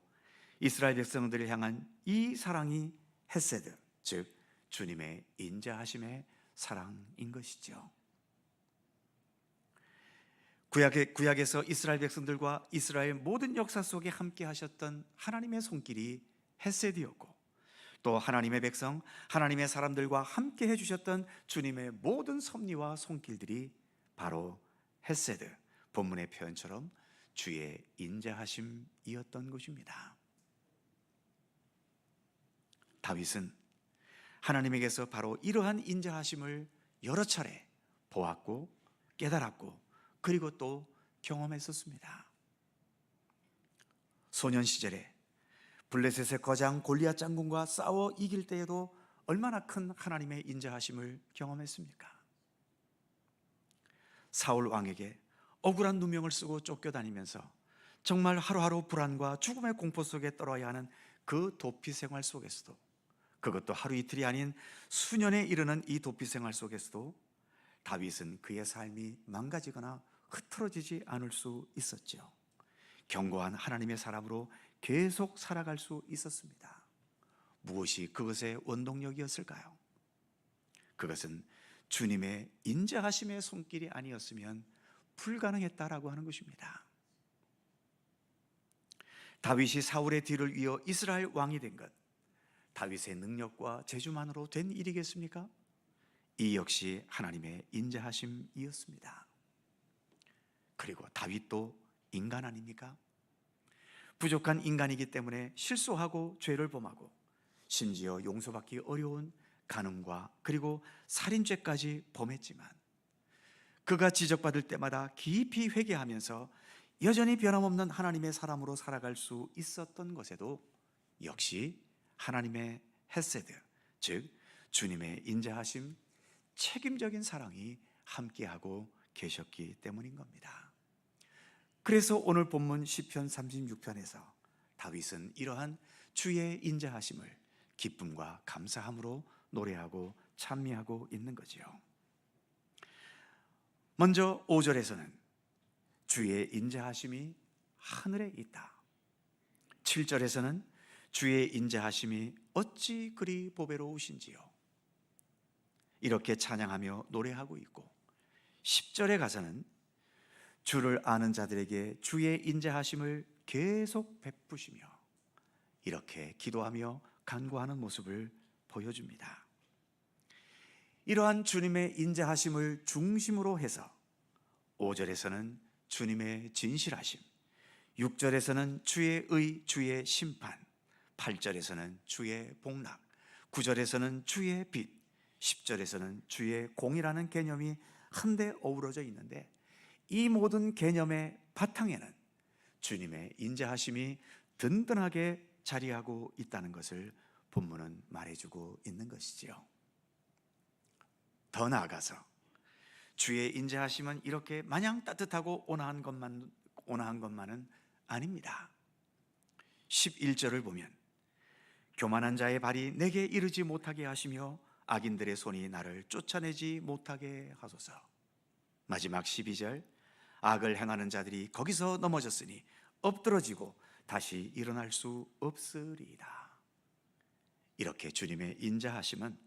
이스라엘 백성들을 향한 이 사랑이 헤세드, 즉 주님의 인자하심의 사랑인 것이죠. 구약에서 이스라엘 백성들과 이스라엘 모든 역사 속에 함께 하셨던 하나님의 손길이 헤세드였고 또 하나님의 백성, 하나님의 사람들과 함께 해주셨던 주님의 모든 섭리와 손길들이 바로 헤세드, 본문의 표현처럼 주의 인자하심이었던 것입니다. 다윗은 하나님에게서 바로 이러한 인자하심을 여러 차례 보았고 깨달았고 그리고 또 경험했었습니다. 소년 시절에 블레셋의 거장 골리앗 장군과 싸워 이길 때에도 얼마나 큰 하나님의 인자하심을 경험했습니까? 사울 왕에게 억울한 누명을 쓰고 쫓겨다니면서 정말 하루하루 불안과 죽음의 공포 속에 떨어야 하는 그 도피 생활 속에서도, 그것도 하루 이틀이 아닌 수년에 이르는 이 도피 생활 속에서도 다윗은 그의 삶이 망가지거나 흐트러지지 않을 수 있었죠. 견고한 하나님의 사람으로 계속 살아갈 수 있었습니다. 무엇이 그것의 원동력이었을까요? 그것은 주님의 인자하심의 손길이 아니었으면 불가능했다라고 하는 것입니다. 다윗이 사울의 뒤를 이어 이스라엘 왕이 된 것, 다윗의 능력과 재주만으로 된 일이겠습니까? 이 역시 하나님의 인자하심이었습니다. 그리고 다윗도 인간 아닙니까? 부족한 인간이기 때문에 실수하고 죄를 범하고 심지어 용서받기 어려운 간음과 그리고 살인죄까지 범했지만 그가 지적받을 때마다 깊이 회개하면서 여전히 변함없는 하나님의 사람으로 살아갈 수 있었던 것에도 역시 하나님의 헤세드, 즉 주님의 인자하심, 책임적인 사랑이 함께하고 계셨기 때문인 겁니다. 그래서 오늘 본문 시편 36편에서 다윗은 이러한 주의 인자하심을 기쁨과 감사함으로 노래하고 찬미하고 있는 거지요. 먼저 5절에서는 주의 인자하심이 하늘에 있다. 7절에서는 주의 인자하심이 어찌 그리 보배로우신지요. 이렇게 찬양하며 노래하고 있고 10절에 가서는 주를 아는 자들에게 주의 인자하심을 계속 베푸시며 이렇게 기도하며 간구하는 모습을 보여줍니다. 이러한 주님의 인자하심을 중심으로 해서 5절에서는 주님의 진실하심, 6절에서는 주의 의, 주의 심판, 8절에서는 주의 복락, 9절에서는 주의 빛, 10절에서는 주의 공이라는 개념이 한데 어우러져 있는데 이 모든 개념의 바탕에는 주님의 인자하심이 든든하게 자리하고 있다는 것을 본문은 말해주고 있는 것이지요. 더 나아가서 주의 인자하심은 이렇게 마냥 따뜻하고 온화한 것만은 아닙니다. 11절을 보면 교만한 자의 발이 내게 이르지 못하게 하시며 악인들의 손이 나를 쫓아내지 못하게 하소서. 마지막 12절, 악을 행하는 자들이 거기서 넘어졌으니 엎드러지고 다시 일어날 수 없으리이다. 이렇게 주님의 인자하심은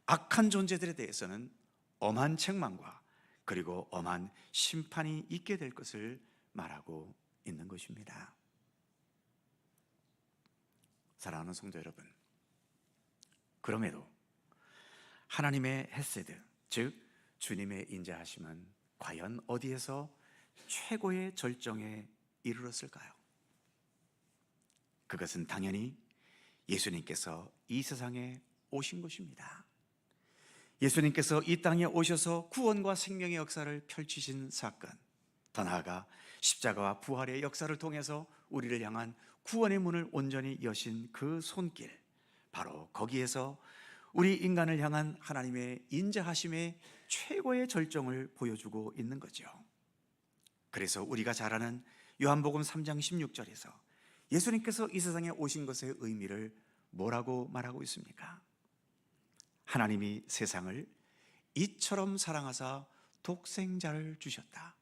악한 존재들에 대해서는 엄한 책망과 그리고 엄한 심판이 있게 될 것을 말하고 있는 것입니다. 사랑하는 성도 여러분, 그럼에도 하나님의 헤세드, 즉 주님의 인자하심은 과연 어디에서 최고의 절정에 이르렀을까요? 그것은 당연히 예수님께서 이 세상에 오신 것입니다. 예수님께서 이 땅에 오셔서 구원과 생명의 역사를 펼치신 사건, 더 나아가 십자가와 부활의 역사를 통해서 우리를 향한 구원의 문을 온전히 여신 그 손길, 바로 거기에서 우리 인간을 향한 하나님의 인자하심의 최고의 절정을 보여주고 있는 거죠. 그래서 우리가 잘 아는 요한복음 3장 16절에서 예수님께서 이 세상에 오신 것의 의미를 뭐라고 말하고 있습니까? 하나님이 세상을 이처럼 사랑하사 독생자를 주셨다.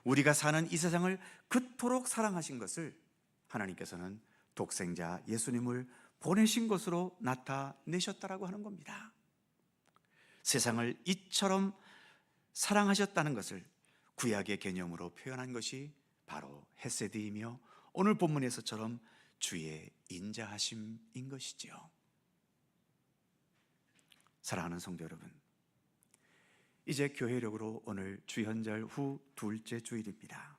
우리가 사는 이 세상을 그토록 사랑하신 것을 하나님께서는 독생자 예수님을 보내신 것으로 나타내셨다라고 하는 겁니다. 세상을 이처럼 사랑하셨다는 것을 구약의 개념으로 표현한 것이 바로 헤세드이며 오늘 본문에서처럼 주의 인자하심인 것이지요. 사랑하는 성도 여러분, 이제 교회력으로 오늘 주현절 후 둘째 주일입니다.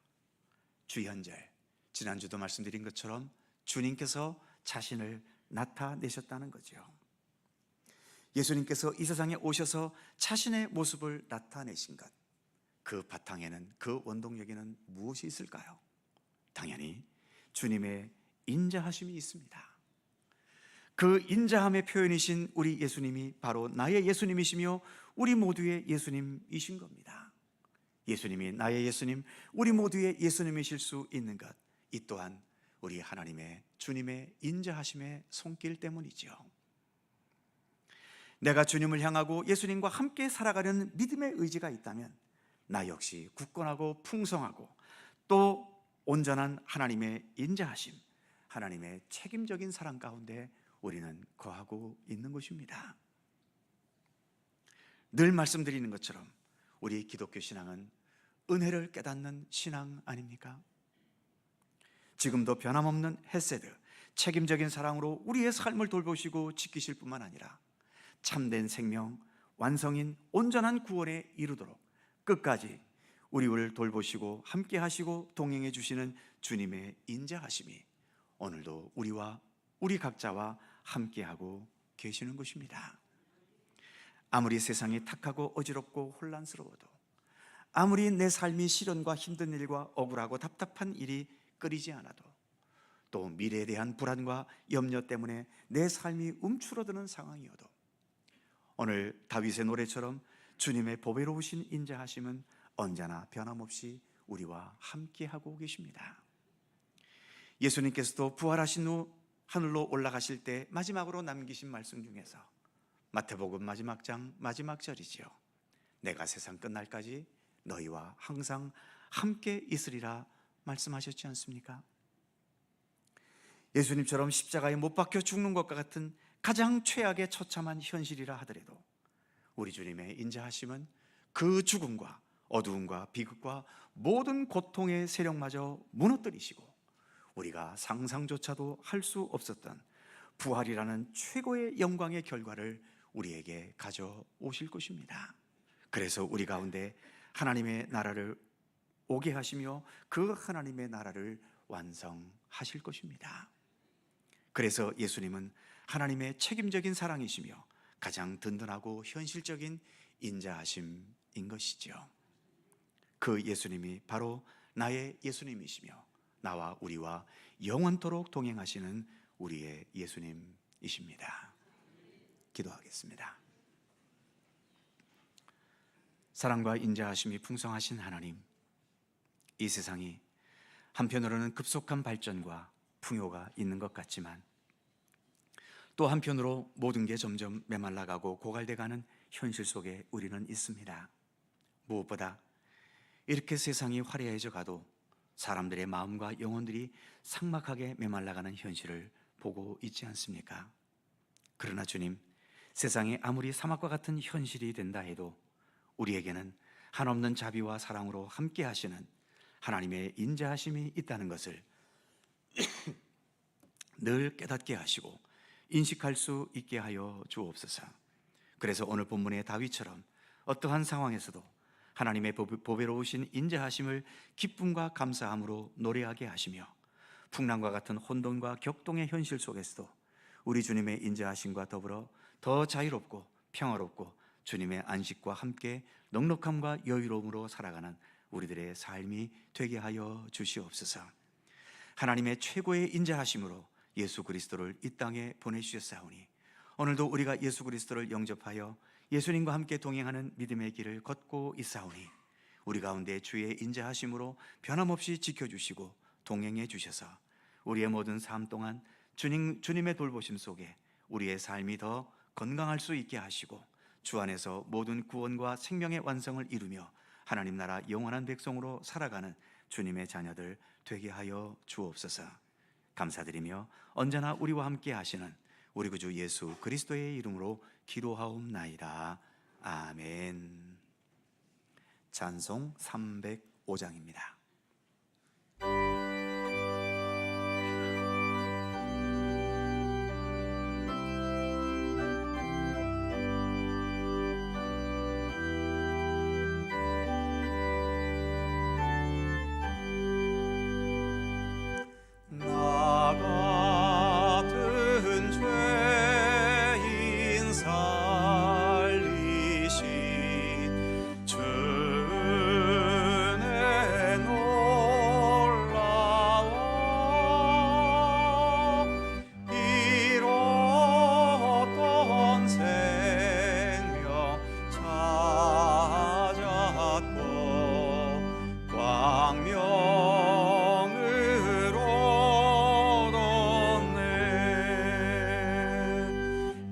주현절, 지난주도 말씀드린 것처럼 주님께서 자신을 나타내셨다는 거죠. 예수님께서 이 세상에 오셔서 자신의 모습을 나타내신 것, 그 바탕에는, 그 원동력에는 무엇이 있을까요? 당연히 주님의 인자하심이 있습니다. 그 인자함의 표현이신 우리 예수님이 바로 나의 예수님이시며 우리 모두의 예수님이신 겁니다. 예수님이 나의 예수님, 우리 모두의 예수님이실 수 있는 것, 이 또한 우리 하나님의 주님의 인자하심의 손길 때문이죠. 내가 주님을 향하고 예수님과 함께 살아가려는 믿음의 의지가 있다면 나 역시 굳건하고 풍성하고 또 온전한 하나님의 인자하심, 하나님의 책임적인 사랑 가운데 우리는 거하고 있는 것입니다. 늘 말씀드리는 것처럼 우리 기독교 신앙은 은혜를 깨닫는 신앙 아닙니까? 지금도 변함없는 헤세드, 책임적인 사랑으로 우리의 삶을 돌보시고 지키실 뿐만 아니라 참된 생명, 완성인 온전한 구원에 이르도록 끝까지 우리를 돌보시고 함께 하시고 동행해 주시는 주님의 인자하심이 오늘도 우리 각자와 함께하고 계시는 것입니다. 아무리 세상이 탁하고 어지럽고 혼란스러워도, 아무리 내 삶이 시련과 힘든 일과 억울하고 답답한 일이 끊이지 않아도, 또 미래에 대한 불안과 염려 때문에 내 삶이 움츠러드는 상황이어도 오늘 다윗의 노래처럼 주님의 보배로우신 인자하심은 언제나 변함없이 우리와 함께하고 계십니다. 예수님께서도 부활하신 후 하늘로 올라가실 때 마지막으로 남기신 말씀 중에서 마태복음 마지막 장 마지막 절이지요. 내가 세상 끝날까지 너희와 항상 함께 있으리라 말씀하셨지 않습니까? 예수님처럼 십자가에 못 박혀 죽는 것과 같은 가장 최악의 처참한 현실이라 하더라도 우리 주님의 인자하심은 그 죽음과 어두움과 비극과 모든 고통의 세력마저 무너뜨리시고 우리가 상상조차도 할 수 없었던 부활이라는 최고의 영광의 결과를 우리에게 가져오실 것입니다. 그래서 우리 가운데 하나님의 나라를 오게 하시며 그 하나님의 나라를 완성하실 것입니다. 그래서 예수님은 하나님의 책임적인 사랑이시며 가장 든든하고 현실적인 인자하심인 것이죠. 그 예수님이 바로 나의 예수님이시며 나와 우리와 영원토록 동행하시는 우리의 예수님이십니다. 기도하겠습니다. 사랑과 인자하심이 풍성하신 하나님, 이 세상이 한편으로는 급속한 발전과 풍요가 있는 것 같지만 또 한편으로 모든 게 점점 메말라가고 고갈돼가는 현실 속에 우리는 있습니다. 무엇보다 이렇게 세상이 화려해져 가도 사람들의 마음과 영혼들이 삭막하게 메말라가는 현실을 보고 있지 않습니까? 그러나 주님, 세상이 아무리 사막과 같은 현실이 된다 해도 우리에게는 한없는 자비와 사랑으로 함께 하시는 하나님의 인자하심이 있다는 것을 늘 깨닫게 하시고 인식할 수 있게 하여 주옵소서. 그래서 오늘 본문의 다윗처럼 어떠한 상황에서도 하나님의 보배로우신 인자하심을 기쁨과 감사함으로 노래하게 하시며 풍랑과 같은 혼돈과 격동의 현실 속에서도 우리 주님의 인자하심과 더불어 더 자유롭고 평화롭고 주님의 안식과 함께 넉넉함과 여유로움으로 살아가는 우리들의 삶이 되게 하여 주시옵소서. 하나님의 최고의 인자하심으로 예수 그리스도를 이 땅에 보내주셨사오니 오늘도 우리가 예수 그리스도를 영접하여 예수님과 함께 동행하는 믿음의 길을 걷고 있사오니 우리 가운데 주의 인자하심으로 변함없이 지켜주시고 동행해 주셔서 우리의 모든 삶 동안 주님의 돌보심 속에 우리의 삶이 더 건강할 수 있게 하시고 주 안에서 모든 구원과 생명의 완성을 이루며 하나님 나라 영원한 백성으로 살아가는 주님의 자녀들 되게 하여 주옵소서. 감사드리며 언제나 우리와 함께 하시는 우리 구주 예수 그리스도의 이름으로 기도하옵나이다. 아멘. 찬송 305장입니다. 나 같은 죄인 살리신 주 은혜 놀라워 잃었던 생명 찾았고 광명을 얻었네.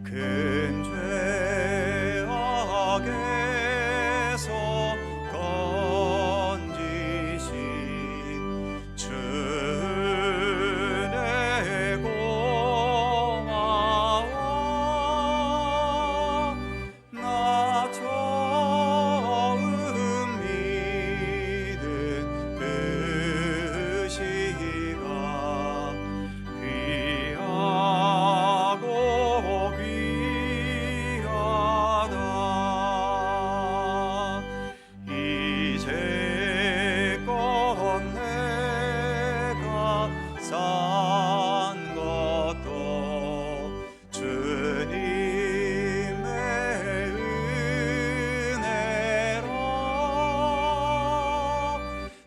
큰 죄악에서 건지신 주 은혜 고마워. 나 처음 믿은 그 시각 귀하고 귀하다. 이제껏 내가 산 것도 주님의 은혜라.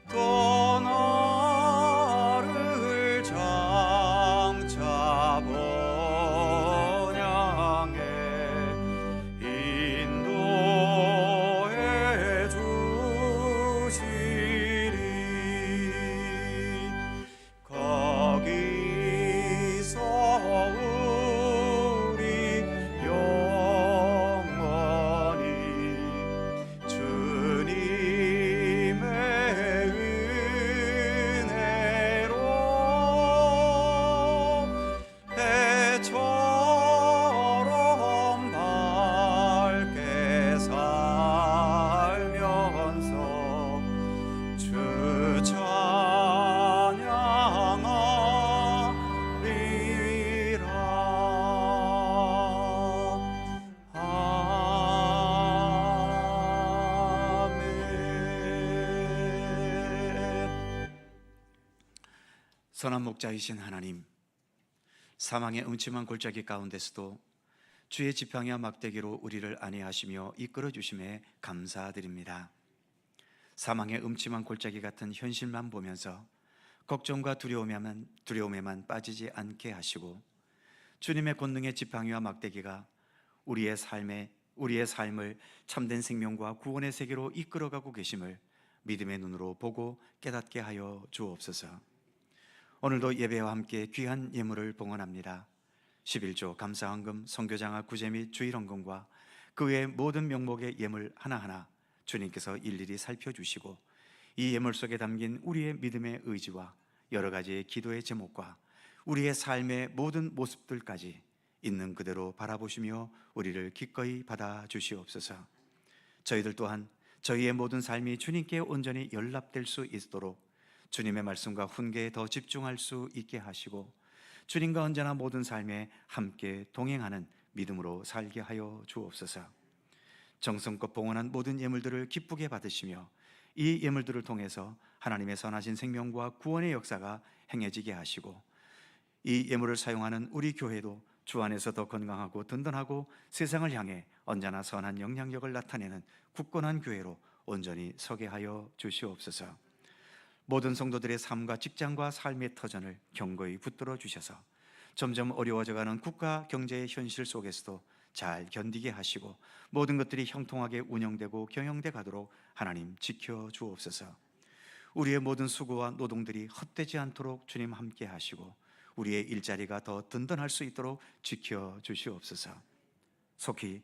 또 나를 장차 본향에 인도해 주시리. 거기서 우리 영원히 주님의 은혜로 해처럼 밝게 살면서 주 찬양하리라. 아멘. 선한 목자이신 하나님, 사망의 음침한 골짜기 가운데서도 주의 지팡이와 막대기로 우리를 안위하시며 이끌어 주심에 감사드립니다. 사망의 음침한 골짜기 같은 현실만 보면서 걱정과 두려움에만 빠지지 않게 하시고 주님의 권능의 지팡이와 막대기가 우리의 삶을 참된 생명과 구원의 세계로 이끌어가고 계심을 믿음의 눈으로 보고 깨닫게 하여 주옵소서. 오늘도 예배와 함께 귀한 예물을 봉헌합니다. 11조 감사헌금, 선교장학 구제 및 주일헌금과 그 외의 모든 명목의 예물 하나하나 주님께서 일일이 살펴주시고 이 예물 속에 담긴 우리의 믿음의 의지와 여러 가지의 기도의 제목과 우리의 삶의 모든 모습들까지 있는 그대로 바라보시며 우리를 기꺼이 받아주시옵소서. 저희들 또한 저희의 모든 삶이 주님께 온전히 연락될 수 있도록 주님의 말씀과 훈계에 더 집중할 수 있게 하시고 주님과 언제나 모든 삶에 함께 동행하는 믿음으로 살게 하여 주옵소서. 정성껏 봉헌한 모든 예물들을 기쁘게 받으시며 이 예물들을 통해서 하나님의 선하신 생명과 구원의 역사가 행해지게 하시고 이 예물을 사용하는 우리 교회도 주 안에서 더 건강하고 든든하고 세상을 향해 언제나 선한 영향력을 나타내는 굳건한 교회로 온전히 서게 하여 주시옵소서. 모든 성도들의 삶과 직장과 삶의 터전을 견고히 붙들어 주셔서 점점 어려워져가는 국가 경제의 현실 속에서도 잘 견디게 하시고 모든 것들이 형통하게 운영되고 경영돼 가도록 하나님 지켜 주옵소서. 우리의 모든 수고와 노동들이 헛되지 않도록 주님 함께 하시고 우리의 일자리가 더 든든할 수 있도록 지켜 주시옵소서. 속히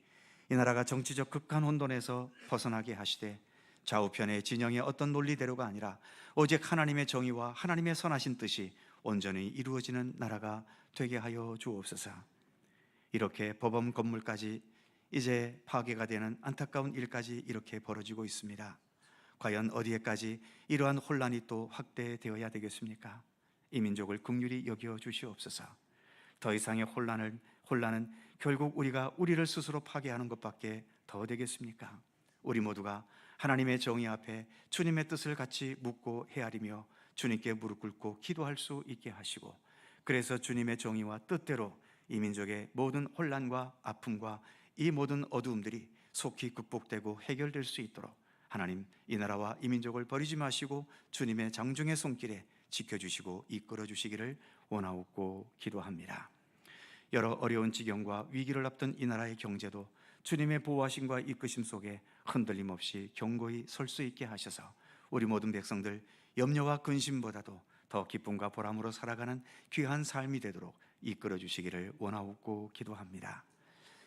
이 나라가 정치적 극한 혼돈에서 벗어나게 하시되 좌우편의 진영의 어떤 논리대로가 아니라 오직 하나님의 정의와 하나님의 선하신 뜻이 온전히 이루어지는 나라가 되게 하여 주옵소서. 이렇게 법원 건물까지 이제 파괴가 되는 안타까운 일까지 이렇게 벌어지고 있습니다. 과연 어디에까지 이러한 혼란이 또 확대되어야 되겠습니까? 이 민족을 긍휼히 여겨 주시옵소서. 더 이상의 혼란은 결국 우리가 우리를 스스로 파괴하는 것밖에 더 되겠습니까? 우리 모두가 하나님의 정의 앞에 주님의 뜻을 같이 묻고 헤아리며 주님께 무릎 꿇고 기도할 수 있게 하시고, 그래서 주님의 정의와 뜻대로 이 민족의 모든 혼란과 아픔과 이 모든 어두움들이 속히 극복되고 해결될 수 있도록 하나님 이 나라와 이 민족을 버리지 마시고 주님의 장중의 손길에 지켜주시고 이끌어 주시기를 원하옵고 기도합니다. 여러 어려운 지경과 위기를 앞둔 이 나라의 경제도 주님의 보호하심과 이끄심 속에 흔들림 없이 견고히 설 수 있게 하셔서 우리 모든 백성들 염려와 근심보다도 더 기쁨과 보람으로 살아가는 귀한 삶이 되도록 이끌어 주시기를 원하옵고 기도합니다.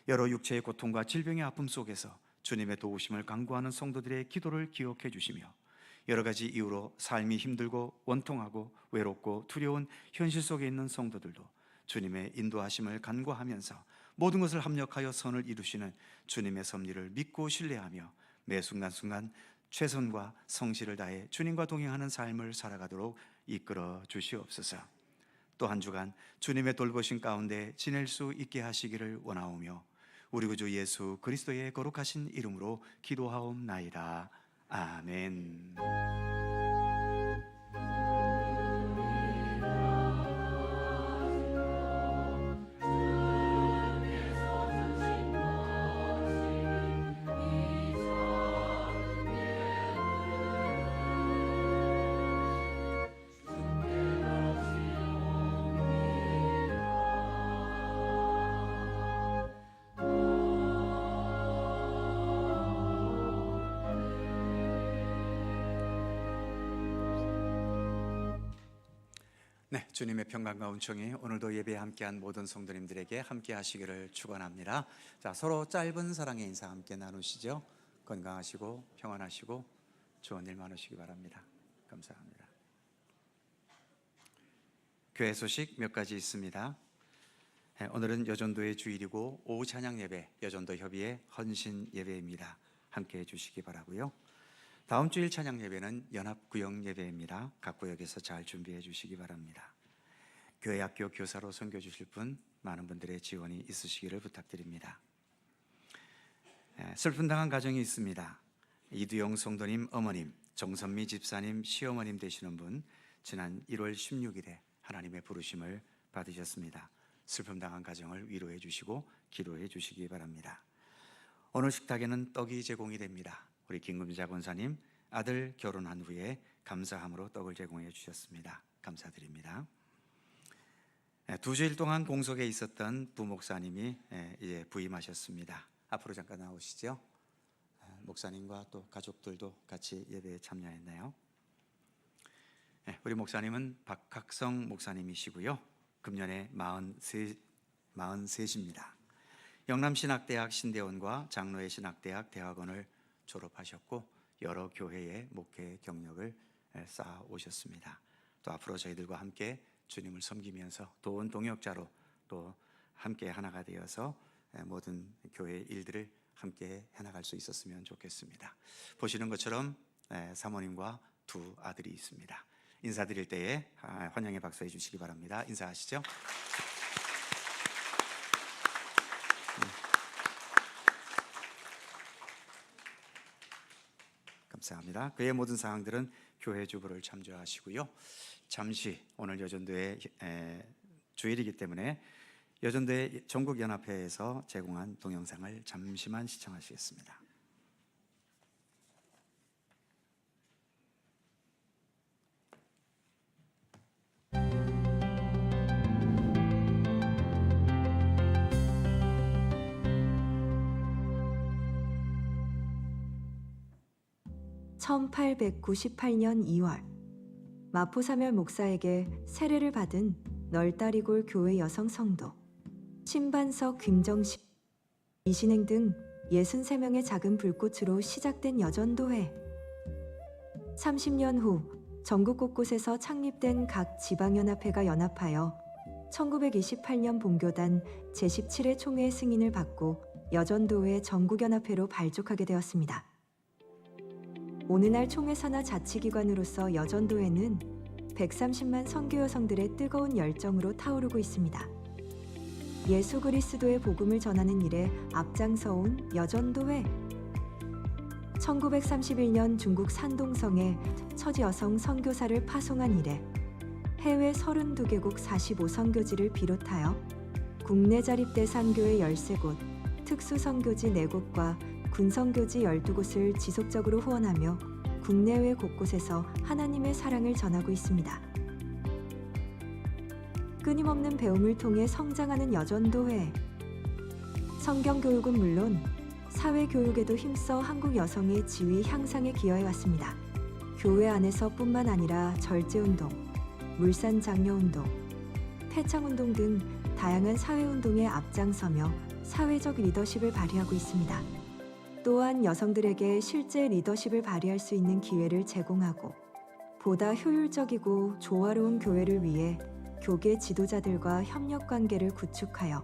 여러 육체의 고통과 질병의 아픔 속에서 주님의 도우심을 간구하는 성도들의 기도를 기억해 주시며 여러 가지 이유로 삶이 힘들고 원통하고 외롭고 두려운 현실 속에 있는 성도들도 주님의 인도하심을 간구하면서 모든 것을 합력하여 선을 이루시는 주님의 섭리를 믿고 신뢰하며 매 순간순간 최선과 성실을 다해 주님과 동행하는 삶을 살아가도록 이끌어 주시옵소서. 또 한 주간 주님의 돌보심 가운데 지낼 수 있게 하시기를 원하오며 우리 구주 예수 그리스도의 거룩하신 이름으로 기도하옵나이다. 아멘. 네, 주님의 평강과 은총이 오늘도 예배에 함께한 모든 성도님들에게 함께 하시기를 축원합니다. 자, 서로 짧은 사랑의 인사 함께 나누시죠. 건강하시고 평안하시고 좋은 일 많으시기 바랍니다. 감사합니다. 교회 소식 몇 가지 있습니다. 오늘은 여전도의 주일이고 오후 찬양 예배, 여전도 협의회 헌신 예배입니다. 함께 해주시기 바라고요. 다음 주일 찬양 예배는 연합구역 예배입니다. 각 구역에서 잘 준비해 주시기 바랍니다. 교회 학교 교사로 섬겨 주실 분, 많은 분들의 지원이 있으시기를 부탁드립니다. 슬픔 당한 가정이 있습니다. 이두영 성도님 어머님, 정선미 집사님 시어머님 되시는 분, 지난 1월 16일에 하나님의 부르심을 받으셨습니다. 슬픔 당한 가정을 위로해 주시고 기도해 주시기 바랍니다. 오늘 식탁에는 떡이 제공이 됩니다. 우리 김금자 권사님 아들 결혼한 후에 감사함으로 떡을 제공해 주셨습니다. 감사드립니다. 2주일 동안 공석에 있었던 부목사님이 이제 부임하셨습니다. 앞으로 잠깐 나오시죠. 목사님과 또 가족들도 같이 예배에 참여했네요. 우리 목사님은 박학성 목사님이시고요. 금년에 43입니다. 영남신학대학 신대원과 장로의 신학대학 대학원을 졸업하셨고 여러 교회의 목회 경력을 쌓아 오셨습니다. 또 앞으로 저희들과 함께 주님을 섬기면서 도운 동역자로 또 함께 하나가 되어서 모든 교회 일들을 함께 해나갈 수 있었으면 좋겠습니다. 보시는 것처럼 사모님과 두 아들이 있습니다. 인사드릴 때에 환영의 박수 해주시기 바랍니다. 인사하시죠. 감사합니다. 그의 모든 사항들은 교회 주보를 참조하시고요. 잠시 오늘 여전도의 주일이기 때문에 여전도의 전국연합회에서 제공한 동영상을 잠시만 시청하시겠습니다. 1898년 2월 마포사멸 목사에게 세례를 받은 널다리골 교회 여성 성도 신반석, 김정식, 이신행 등 63명의 작은 불꽃으로 시작된 여전도회. 30년 후 전국 곳곳에서 창립된 각 지방연합회가 연합하여 1928년 본교단 제17회 총회 승인을 받고 여전도회 전국연합회로 발족하게 되었습니다. 오늘날 총회 산하 자치기관으로서 여전도회는 130만 선교 여성들의 뜨거운 열정으로 타오르고 있습니다. 예수 그리스도의 복음을 전하는 일에 앞장서온 여전도회. 1931년 중국 산동성에 첫 여성 선교사를 파송한 이래 해외 32개국 45선교지를 비롯하여 국내 자립대 선교회 13곳, 특수선교지 4곳과 군선교지 12곳을 지속적으로 후원하며 국내외 곳곳에서 하나님의 사랑을 전하고 있습니다. 끊임없는 배움을 통해 성장하는 여전도회. 성경교육은 물론 사회교육에도 힘써 한국 여성의 지위 향상에 기여해왔습니다. 교회 안에서뿐만 아니라 절제운동, 물산장려운동, 폐창운동 등 다양한 사회운동에 앞장서며 사회적 리더십을 발휘하고 있습니다. 또한 여성들에게 실제 리더십을 발휘할 수 있는 기회를 제공하고 보다 효율적이고 조화로운 교회를 위해 교계 지도자들과 협력 관계를 구축하여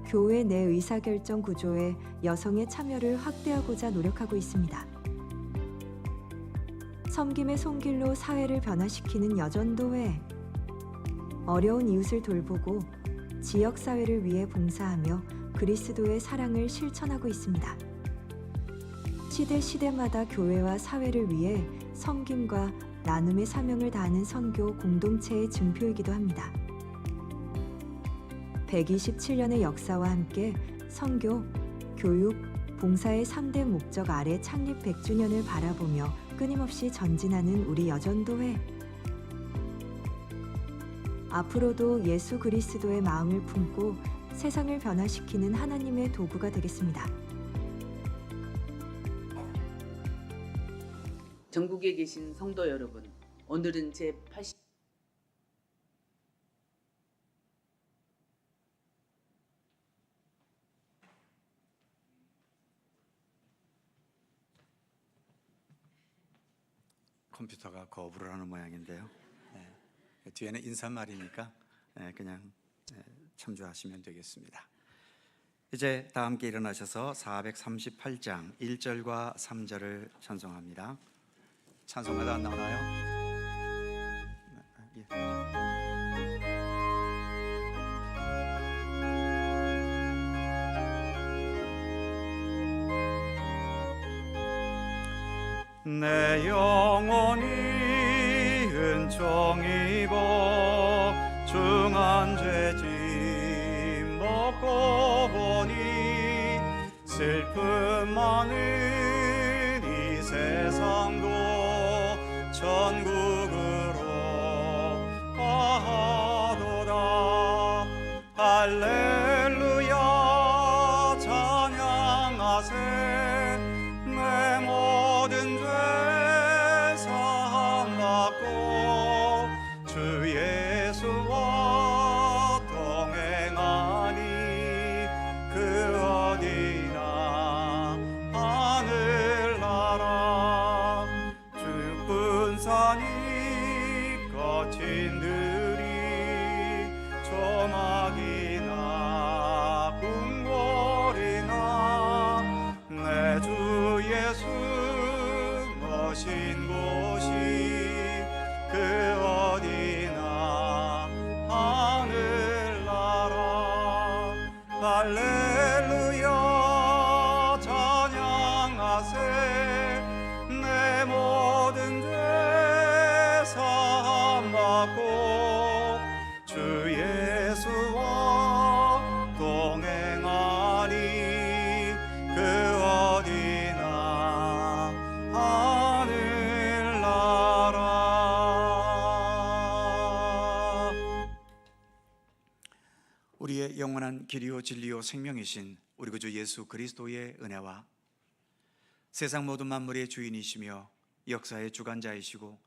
교회 내 의사결정 구조에 여성의 참여를 확대하고자 노력하고 있습니다. 섬김의 손길로 사회를 변화시키는 여전도회. 어려운 이웃을 돌보고 지역사회를 위해 봉사하며 그리스도의 사랑을 실천하고 있습니다. 시대마다 교회와 사회를 위해 섬김과 나눔의 사명을 다하는 선교 공동체의 증표이기도 합니다. 127년의 역사와 함께 선교, 교육, 봉사의 3대 목적 아래 창립 100주년을 바라보며 끊임없이 전진하는 우리 여전도회. 앞으로도 예수 그리스도의 마음을 품고 세상을 변화시키는 하나님의 도구가 되겠습니다. 전국에 계신 성도 여러분, 오늘은 제80 컴퓨터가 거부를 하는 모양인데요. 뒤에는 인사말이니까 그냥 참조하시면 되겠습니다. 이제 다 함께 일어나셔서 438장 1절과 3절을 찬송합니다. 찬송가가 안 나오나요? 내 영혼이 은총 입어 중한 죄짐 먹고 보니 슬픔 많은 이 세상도 천국으로 가도다. 할렐루야 찬양하세. 내 모든 죄 사함받고 주 예수와 동행하니 그 어디나 하늘나라. 죽은 산이 거친 들이 조막이나 궁궐이나 내 주 예수 모신 곳이 그 어디나 하늘나라. 할렐루야 찬양하세. 내 모든 죄 사함받고 주 예수와 동행하니 그 어디나 하늘나라. 우리의 영원한 길이요 진리요 생명이신 우리 구주 예수 그리스도의 은혜와 세상 모든 만물의 주인이시며 역사의 주관자이시고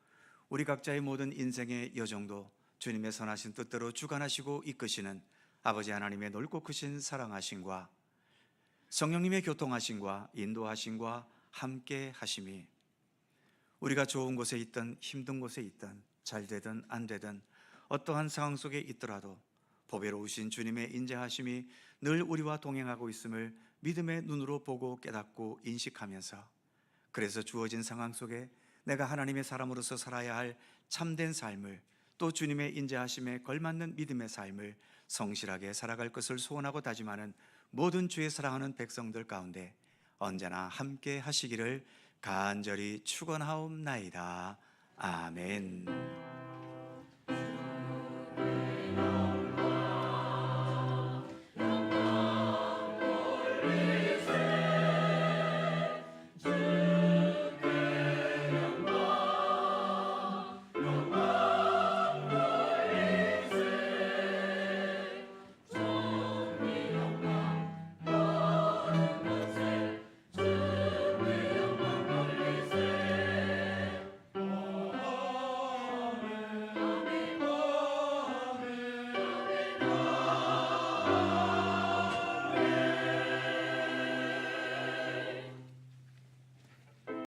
우리 각자의 모든 인생의 여정도 주님의 선하신 뜻대로 주관하시고 이끄시는 아버지 하나님의 넓고 크신 사랑하심과 성령님의 교통하심과 인도하심과 함께 하심이 우리가 좋은 곳에 있든 힘든 곳에 있든 잘 되든 안 되든 어떠한 상황 속에 있더라도 보배로우신 주님의 인자하심이 늘 우리와 동행하고 있음을 믿음의 눈으로 보고 깨닫고 인식하면서 그래서 주어진 상황 속에 내가 하나님의 사람으로서 살아야 할 참된 삶을 또 주님의 인자하심에 걸맞는 믿음의 삶을 성실하게 살아갈 것을 소원하고 다짐하는 모든 주의 사랑하는 백성들 가운데 언제나 함께 하시기를 간절히 축원하옵나이다. 아멘.